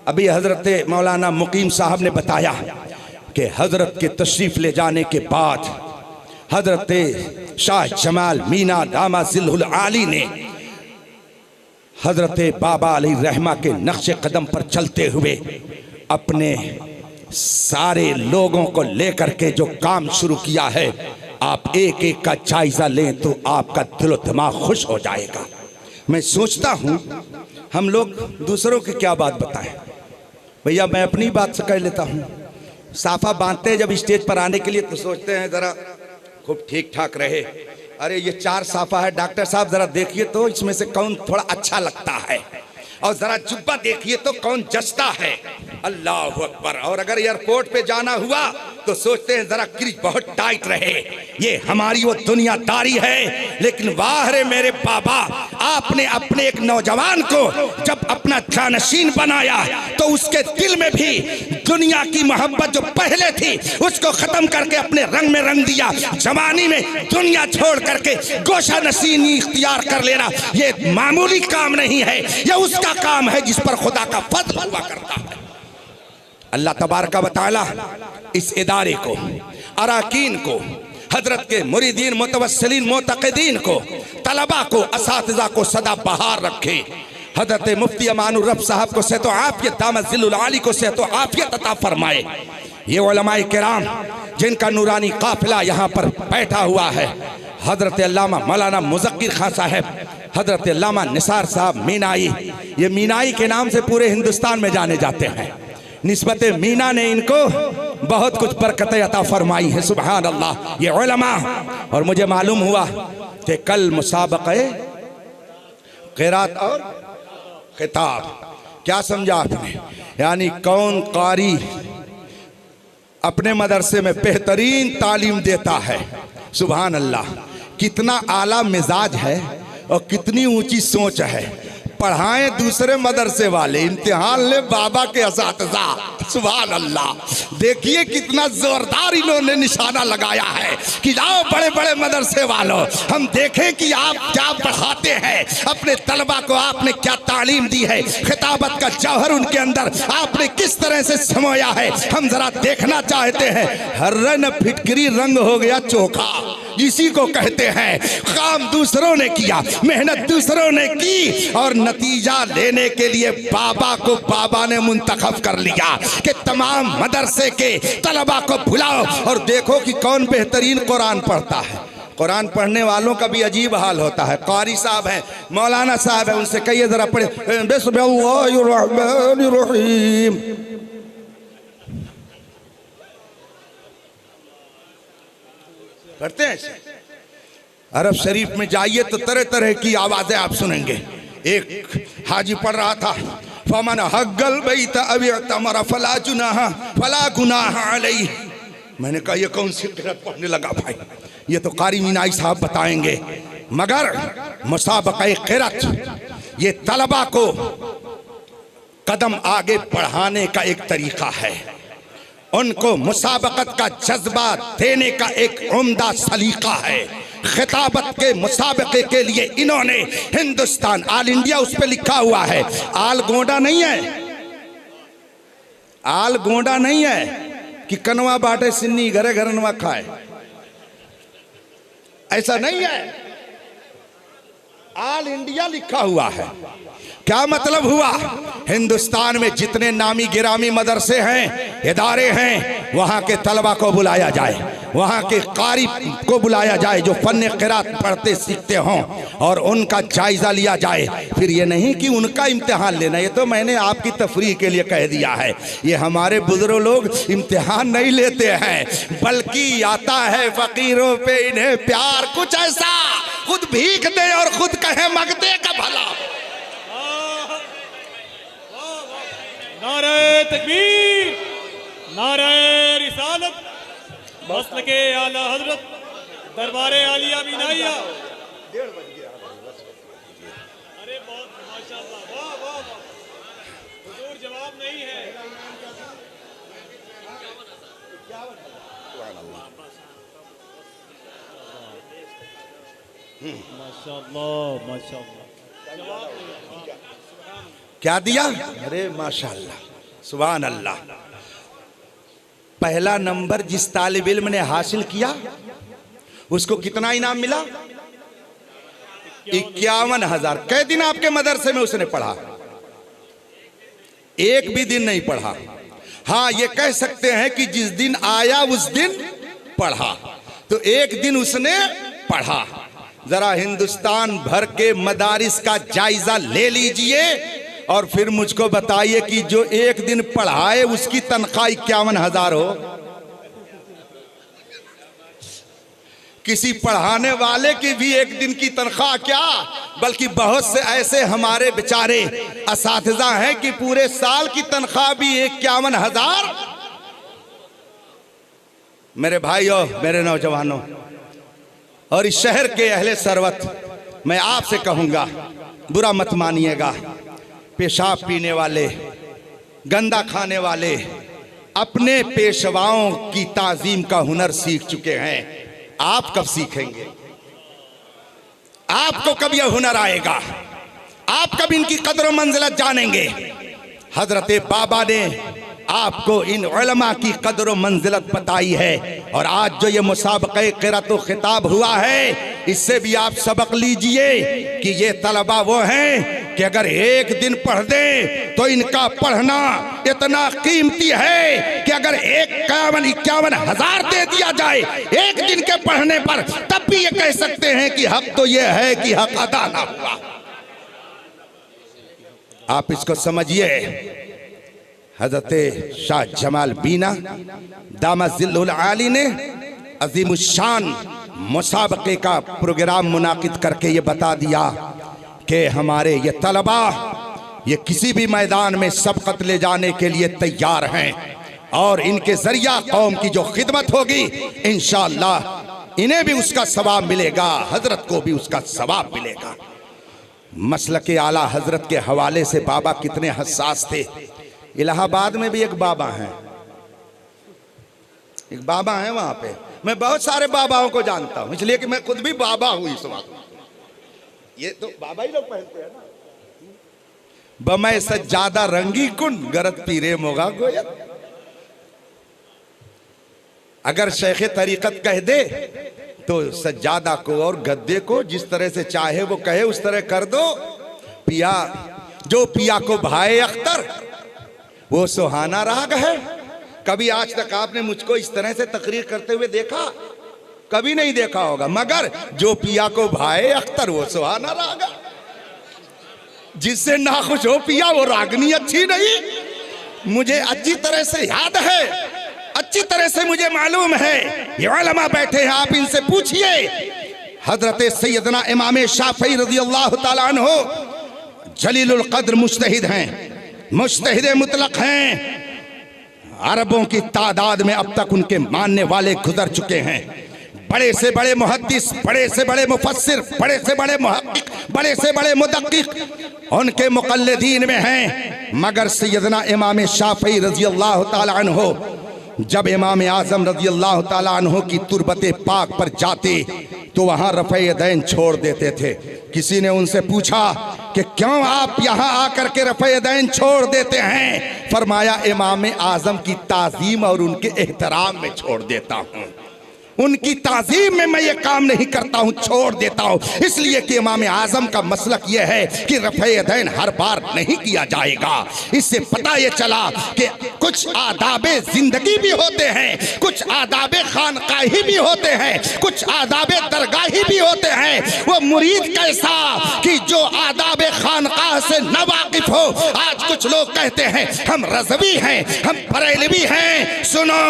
अभी हजरत मौलाना मुकीम साहब ने बताया कि हजरत के तशरीफ ले जाने के बाद हजरत शाह जमाल मीना दामद ज़िल्लुल आली ने हजरत बाबा अलैहि रहमा के नक्शे कदम पर चलते हुए अपने सारे लोगों को लेकर के जो काम शुरू किया है, आप एक एक का जायजा लें तो आपका दिलो दिमाग खुश हो जाएगा। मैं सोचता हूँ हम लोग दूसरों की क्या बात बताएं। भैया मैं अपनी बात से कह लेता हूँ, साफा बांधते हैं जब स्टेज पर आने के लिए तो सोचते हैं जरा खूब ठीक ठाक रहे। अरे ये 4 साफा है, डॉक्टर साहब जरा देखिए तो इसमें से कौन थोड़ा अच्छा लगता है, और जरा जुब्बा देखिए तो कौन जचता है। अल्लाह अकबर। और अगर एयरपोर्ट पे जाना हुआ तो सोचते हैं जरा क्रीज बहुत टाइट रहे। ये हमारी वो दुनियादारी है। लेकिन वाह रे मेरे बाबा, आपने अपने एक नौजवान को जब अपना जानशीन बनाया तो उसके दिल में भी दुनिया की मोहब्बत जो पहले थी उसको खत्म करके अपने रंग में रंग दिया। जवानी में दुनिया छोड़ करके गोशा नशीनी इख्तियार कर लेना ये मामूली काम नहीं है, ये उसका काम है जिस पर खुदा का फज़्ल हुआ करता है। अल्लाह तबारक व तआला इस इदारे को, अराकीन को, हजरत के मुरीदीन मुतवस्सिलीन मोतक़िदीन को, तलबा को, असातिज़ा को सदा बहार रखे। हजरत मुफ्ती अमानुर रब साहब को सेहत व आफियत, दामद ज़िल्लुल आली को सेहत व आफियत अता फरमाए। ये उलमाए किराम जिनका नूरानी काफिला यहाँ पर बैठा हुआ है, हजरत अल्लामा मौलाना मुज़क्किर खां साहब, हजरत अल्लामा निसार साहब मीनाई, ये मीनाई के नाम से पूरे हिंदुस्तान में जाने जाते हैं। निस्बत मीना ने इनको बहुत कुछ बरकतें अता फरमाई है, सुभान अल्लाह। ये उलमा, और मुझे मालूम हुआ कि कल मुसाबक़े क़िरात और खिताब, क्या समझा आपने, यानी कौन कारी अपने मदरसे में बेहतरीन तालीम देता है। सुभान अल्लाह, कितना आला मिजाज है और कितनी ऊंची सोच है। पढ़ाएं दूसरे मदरसे वाले, इम्तिहान ले बाबा के असातिज़ा। सुभान अल्लाह, देखिए कितना जोरदार इन्होंने निशाना लगाया है कि जाओ बड़े बड़े मदरसे वालों, हम देखें कि आप क्या पढ़ाते हैं, अपने तलबा को आपने क्या तालीम दी है, खिताबत का जौहर उनके अंदर आपने किस तरह से समोया है, हम जरा देखना चाहते हैं। हर्रे न फिटकरी रंग हो गया चोखा, इसी को कहते हैं काम दूसरों ने किया, मेहनत दूसरों ने की और नतीजा लेने के लिए बाबा को बाबा ने मुंतखब कर लिया कि तमाम मदरसे के तलबा को बुलाओ और देखो कि कौन बेहतरीन कुरान पढ़ता है। कुरान पढ़ने वालों का भी अजीब हाल होता है। कारी साहब हैं, मौलाना साहब हैं, उनसे कहिए जरा पढ़े बिस्मिल्लाहिर्रहमानिर्रहीम। पढ़ते हैं। अरब शरीफ में जाइए तो तरह तरह की आवाजें आप सुनेंगे। एक हाजी पढ़ रहा था, फमन हग्गल बैत अवी तमरा फला गुनाह अलैहि। मैंने कहा ये कौन सी किरात पढ़ने लगा भाई, ये तो कारी मीनाई साहब बताएंगे। मगर मुसाबक़े क़िरात ये तलबा को कदम आगे बढ़ाने का एक तरीका है, उनको मुसाबकत का जज्बा देने का एक उम्दा सलीका है। खिताबत के मुसाबके के लिए इन्होंने हिंदुस्तान ऑल इंडिया उस पर लिखा हुआ है। आल गोंडा नहीं है, आल गोंडा नहीं है कि कनवा बाटे सिन्नी घरे घरनवा खाए, ऐसा नहीं है। ऑल इंडिया लिखा हुआ है। क्या मतलब हुआ, हिंदुस्तान में जितने नामी गिरामी मदरसे हैं, इदारे हैं, वहाँ के तलबा को बुलाया जाए, वहाँ के कारी को बुलाया जाए जो फन क़िरात पढ़ते सीखते हों और उनका जायज़ा लिया जाए। फिर ये नहीं कि उनका इम्तिहान लेना, ये तो मैंने आपकी तफरीह के लिए कह दिया है। ये हमारे बुजुर्ग लोग इम्तिहान नहीं लेते हैं, बल्कि आता है फ़कीरों पे इन्हें प्यार, कुछ ऐसा खुद भीख दे और खुद कहे मगदे का भला। नारे तकबीर, नारे रिसालत, मसलके आला हजरत, दरबारे आलिया मीनाइया। अरे बहुत माशाअल्लाह, वाह वाह वाह, हुजूर जवाब नहीं है। माशाअल्लाह माशाअल्लाह, जवाब नहीं। क्या दिया? अरे माशाअल्लाह, सुभान अल्लाह। पहला नंबर जिस तालिब इल्म ने हासिल किया उसको कितना इनाम मिला? 51,000। कै दिन आपके मदरसे में उसने पढ़ा? एक भी दिन नहीं पढ़ा। हाँ, ये कह सकते हैं कि जिस दिन आया उस दिन पढ़ा, तो एक दिन उसने पढ़ा। जरा हिंदुस्तान भर के मदारिस का जायजा ले लीजिए और फिर मुझको बताइए कि जो एक दिन पढ़ाए उसकी तनख्वाह 51,000 हो। किसी पढ़ाने वाले की भी एक दिन की तनख्वाह क्या, बल्कि बहुत से ऐसे हमारे बेचारे असातिज़ा हैं कि पूरे साल की तनख्वाह भी 51,000। मेरे भाइयों, मेरे नौजवानों और इस शहर के अहले सरवत, मैं आपसे कहूंगा, बुरा मत मानिएगा, पेशाब पीने वाले, गंदा खाने वाले अपने पेशवाओं की ताजीम का हुनर सीख चुके हैं। आप कब सीखेंगे? आपको कब यह हुनर आएगा? आप कब इनकी कदर मंजिलत जानेंगे? हजरत बाबा ने आपको इन उलमा की कदर मंजिलत बताई है और आज जो ये मुसाबक़े क़िरात व खिताब हुआ है, इससे भी आप सबक लीजिए कि ये तलबा वो हैं कि अगर एक दिन पढ़ दें तो इनका पढ़ना इतना कीमती है कि अगर 51,000 दे दिया जाए एक दिन के पढ़ने पर, तब भी ये कह सकते हैं कि हक तो ये है कि हक अदा ना हुआ। आप इसको समझिए। हजरत शाह जमाल बीना दामजिल्लुल आली ने अजीमुशान मुसाबक़े का प्रोग्राम मुनाकिद करके ये बता दिया कि हमारे ये तलबा ये किसी भी मैदान में सबकत ले जाने के लिए तैयार हैं और इनके जरिया कौम की जो खिदमत होगी इंशाअल्लाह इन्हें भी उसका सवाब मिलेगा, हजरत को भी उसका सवाब मिलेगा। मसलक आला हजरत के हवाले से बाबा कितने हसास थे। इलाहाबाद में भी एक बाबा हैं, एक बाबा हैं वहां पे। मैं बहुत सारे बाबाओं को जानता हूं, इसलिए कि मैं खुद भी बाबा हूं इस वक्त। ये तो बाबा ही लोग पहनते हैं ना। बमै सज्जादा रंगी कुन गरत पीरे मोगा गोयत। अगर शेख तरीकत कह दे तो सज्जादा को और गद्दे को जिस तरह से चाहे वो कहे उस तरह कर दो। पिया जो पिया को भाए अख्तर वो सुहाना राग है। कभी आज तक आपने मुझको इस तरह से तकरीर करते हुए देखा? कभी नहीं देखा होगा। मगर जो पिया को भाए अख्तर वो सुहाना राग है। जिससे नाखुश हो पिया वो रागनी अच्छी नहीं। मुझे अच्छी तरह से याद है, अच्छी तरह से मुझे मालूम है। ये उलमा बैठे हैं, आप इनसे पूछिए। हजरत सैयदना इमाम शाफई रज़ियल्लाहु ताला अन्हु जलीलुल कद्र मुज्तहिद हैं, मुज्तहिद मुतलक हैं। अरबों की तादाद में अब तक उनके मानने वाले गुजर चुके हैं। बड़े से बड़े मुहद्दिस, बड़े से बड़े मुफस्सिर, बड़े से बड़े मुहक्किक, बड़े से बड़े मुदक्किक उनके मुक़ल्लिदीन में हैं। मगर सैयदना इमाम शाफई रज़ियल्लाहु ताला अन्हु जब इमाम आज़म रज़ियल्लाहु ताला अन्हु की तुरबते पाक पर जाते तो वहां रफ़े दैन छोड़ देते थे। किसी ने उनसे पूछा कि क्यों आप यहाँ आकर के रफ़े दैन छोड़ देते हैं? फरमाया इमाम आज़म की ताज़ीम और उनके एहतराम में छोड़ देता हूँ। उनकी ताज़ीम में मैं ये काम नहीं करता हूँ, छोड़ देता हूँ। इसलिए कि इमाम आज़म का मसलक ये है कि रफ़े दैन हर बार नहीं किया जाएगा। इससे पता ये चला कि कुछ आदाबे ज़िंदगी भी होते हैं, कुछ आदाबे खानकाही भी होते हैं, कुछ आदाबे दरगाही भी होते हैं। वो मुरीद कैसा कि जो आदाबे खानकाह से न वाकिफ हो। आज कुछ लोग कहते हैं हम रज़वी हैं, हम बरेलवी हैं। सुनो,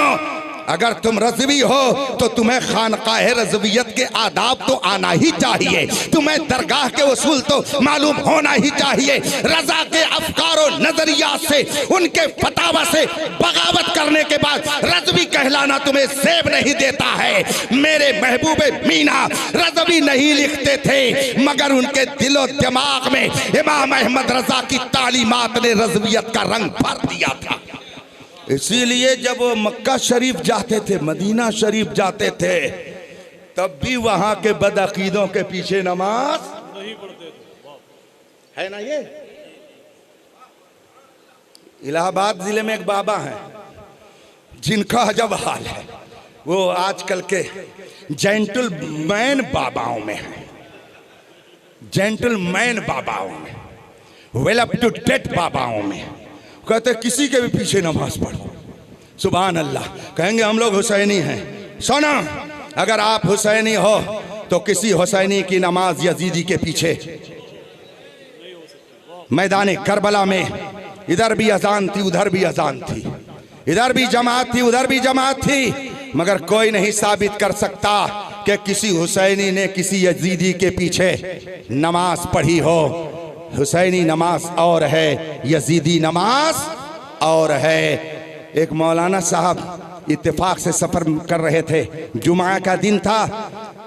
अगर तुम रज़वी हो तो तुम्हें खानकाह रज़वियत के आदाब तो आना ही चाहिए, तुम्हें दरगाह के उसूल तो मालूम होना ही चाहिए। रज़ा के अफकार और नजरियात से, उनके फतावा से बगावत करने के बाद रज़वी कहलाना तुम्हें सेब नहीं देता है। मेरे महबूबे मीना रज़वी नहीं लिखते थे, मगर उनके दिलो दिमाग में इमाम अहमद रज़ा की तालीमात ने रज़वियत का रंग भर दिया था। इसीलिए जब वो मक्का शरीफ जाते थे, मदीना शरीफ जाते थे, तब भी वहां के बदअकीदों के पीछे नमाज नहीं पढ़ते थे। है ना ये? इलाहाबाद जिले में एक बाबा हैं जिनका अजब हाल है। वो आजकल के जेंटलमैन बाबाओं में है, जेंटलमैन बाबाओं में, वेल अप टू डेट बाबाओं में। कहते किसी के भी पीछे नमाज पढ़ो। सुभान अल्लाह। कहेंगे हम लोग हुसैनी हैं। सुनो, अगर आप हुसैनी हो तो किसी हुसैनी की नमाज यजीदी के पीछे। मैदान करबला में इधर भी अजान थी, उधर भी अजान थी, इधर भी जमात थी, उधर भी जमात थी, मगर कोई नहीं साबित कर सकता कि किसी हुसैनी ने किसी यजीदी के पीछे नमाज पढ़ी हो। हुसैनी नमाज और है, यजीदी नमाज और है। एक मौलाना साहब इत्तेफाक से सफ़र कर रहे थे, जुमा का दिन था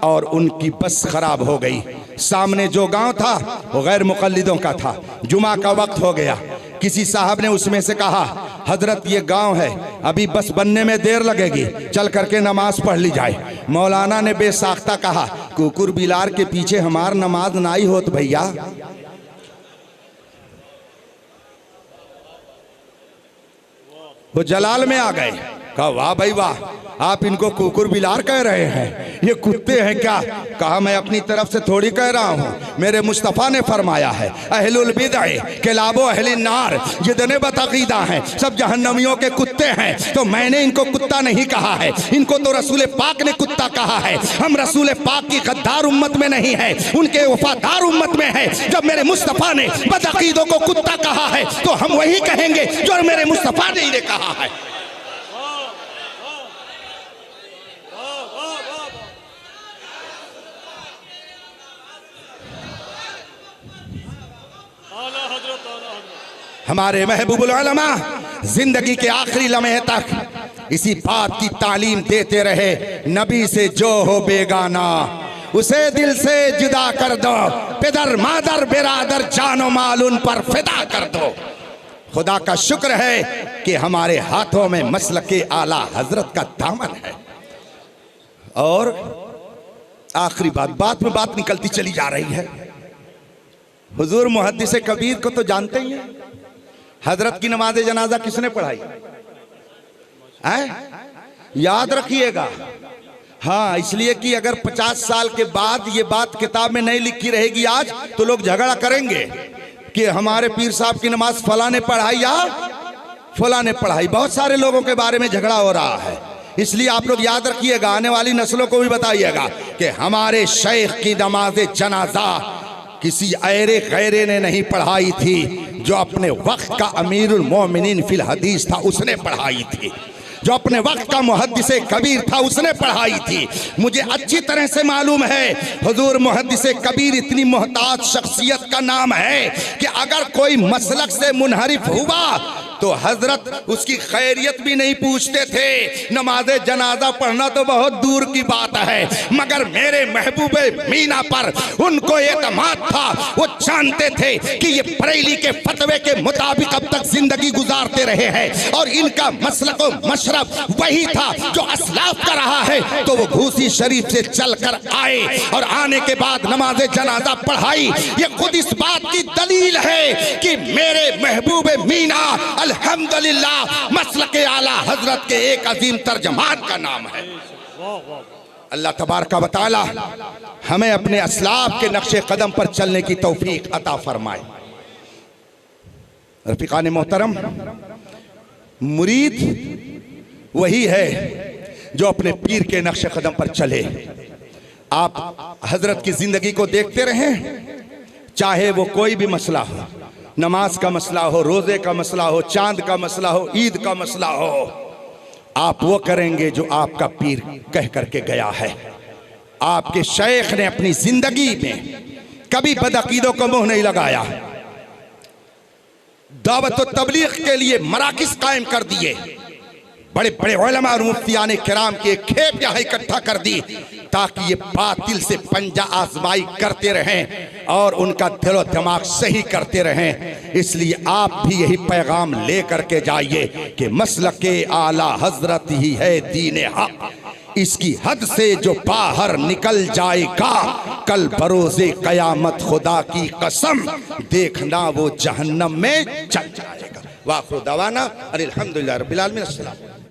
और उनकी बस खराब हो गई। सामने जो गांव था वो गैर मुक़ल्लिदों का था। जुमा का वक्त हो गया। किसी साहब ने उसमें से कहा, हजरत ये गांव है, अभी बस बनने में देर लगेगी, चल करके नमाज पढ़ ली जाए। मौलाना ने बेसाख्ता कहा, कुकुर बिलार के पीछे हमार नमाज नाई होत भैया। वो जलाल में आ गए। कहा वाह भाई वाह, आप इनको कुकुर बिलार कह रहे हैं, ये कुत्ते हैं क्या? कहा मैं अपनी तरफ से थोड़ी कह रहा हूँ, मेरे मुस्तफ़ा ने फरमाया है अहलुल बिदअ किलाबो अहलिन नार, जितने बतअक़ीदा हैं सब जहन्नमियों के कुत्ते हैं। तो मैंने इनको कुत्ता नहीं कहा है, इनको तो रसूल पाक ने कुत्ता कहा है। हम रसूल पाक की गद्दार उम्मत में नहीं है, उनके वफादार उम्मत में है। जब मेरे मुस्तफ़ा ने बतअक़ीदों को कुत्ता कहा है तो हम वही कहेंगे जो मेरे मुस्तफ़ा ने इन्हें कहा है। हमारे महबूबुल उलमा जिंदगी के आखिरी लम्हे तक इसी बात की तालीम देते रहे, नबी से जो हो बेगाना उसे दिल से जुदा कर दो, पिदर मादर बिरादर जानो माल उन पर फिदा कर दो। खुदा का शुक्र है कि हमारे हाथों में मसलके आला हजरत का दामन है। और आखिरी बात में बात निकलती चली जा रही है। हुजूर मुहद्दिस कबीर को तो जानते ही हैं। हजरत की नमाज जनाजा किसने पढ़ाई है? याद रखिएगा। हाँ, इसलिए कि अगर 50 साल के बाद ये बात किताब में नहीं लिखी रहेगी आज, तो लोग झगड़ा करेंगे कि हमारे पीर साहब की नमाज फला ने पढ़ाई या फला ने पढ़ाई। बहुत सारे लोगों के बारे में झगड़ा हो रहा है। इसलिए आप लोग याद रखिएगा, आने वाली नस्लों को भी बताइएगा कि हमारे शेख की नमाज जनाजा किसी ऐरे गैरे ने नहीं पढ़ाई थी, जो अपने वक्त का अमीरुल मोमिनीन फिल हदीस था उसने पढ़ाई थी, जो अपने वक्त का मुहद्दिस कबीर था उसने पढ़ाई थी। मुझे अच्छी तरह से मालूम है हुजूर मुहद्दिस कबीर इतनी मोहताज शख्सियत का नाम है कि अगर कोई मसलक से मुनहरिफ हुआ तो हजरत उसकी खैरियत भी नहीं पूछते थे। नमाज जनाजा पढ़ना तो बहुत दूर की बात है, मगर मेरे महबूबे मीना पर उनको एतमाद था। वो जानते थे कि ये बरेली के फतवे के मुताबिक अब तक जिंदगी गुजारते रहे हैं और इनका मसलक व मशरब वही था जो असलाफ का रहा है। तो वो घूसी शरीफ से चलकर आए और आने के बाद नमाज जनाजा पढ़ाई। ये खुद इस बात की दलील है कि मेरे महबूबे मीना अल्हम्दुलिल्लाह मसलके आला हजरत के एक अजीम तर्जमान का नाम है। अल्लाह तबारक व तआला हमें अपने असलाफ के नक्शे कदम पर चलने की तौफीक अता फरमाए। रफीकान मोहतरम, मुरीद वही है जो अपने पीर के नक्शे कदम पर चले। आप हजरत की जिंदगी को देखते रहें, चाहे वो कोई भी मसला हो, नमाज का मसला हो, रोजे का मसला हो, चांद का मसला हो, ईद का मसला हो, आप वो करेंगे जो आपका पीर कह करके गया है। आपके शेख ने अपनी जिंदगी में कभी बदअकीदों को मुंह नहीं लगाया। दावत व तबलीग के लिए मराकिज कायम कर दिए। बड़े बड़े उलमा और मुफ्तियाने किराम की एक खेप यहाँ इकट्ठा कर दी ताकि ये बातिल से पंजा आजमाई करते रहें और उनका दिलो दिमाग सही करते रहें। इसलिए आप भी यही पैगाम ले करके जाइए कि मसलके आला हजरत ही है दीन हक। इसकी हद से जो बाहर निकल जाएगा कल बरोज़े कयामत खुदा की कसम देखना वो जहन्नम में चल जाएगा। वाखिर दावाना अनिल हम्दुलिल्लाह रब्बिल आलमीन। अस्सलाम।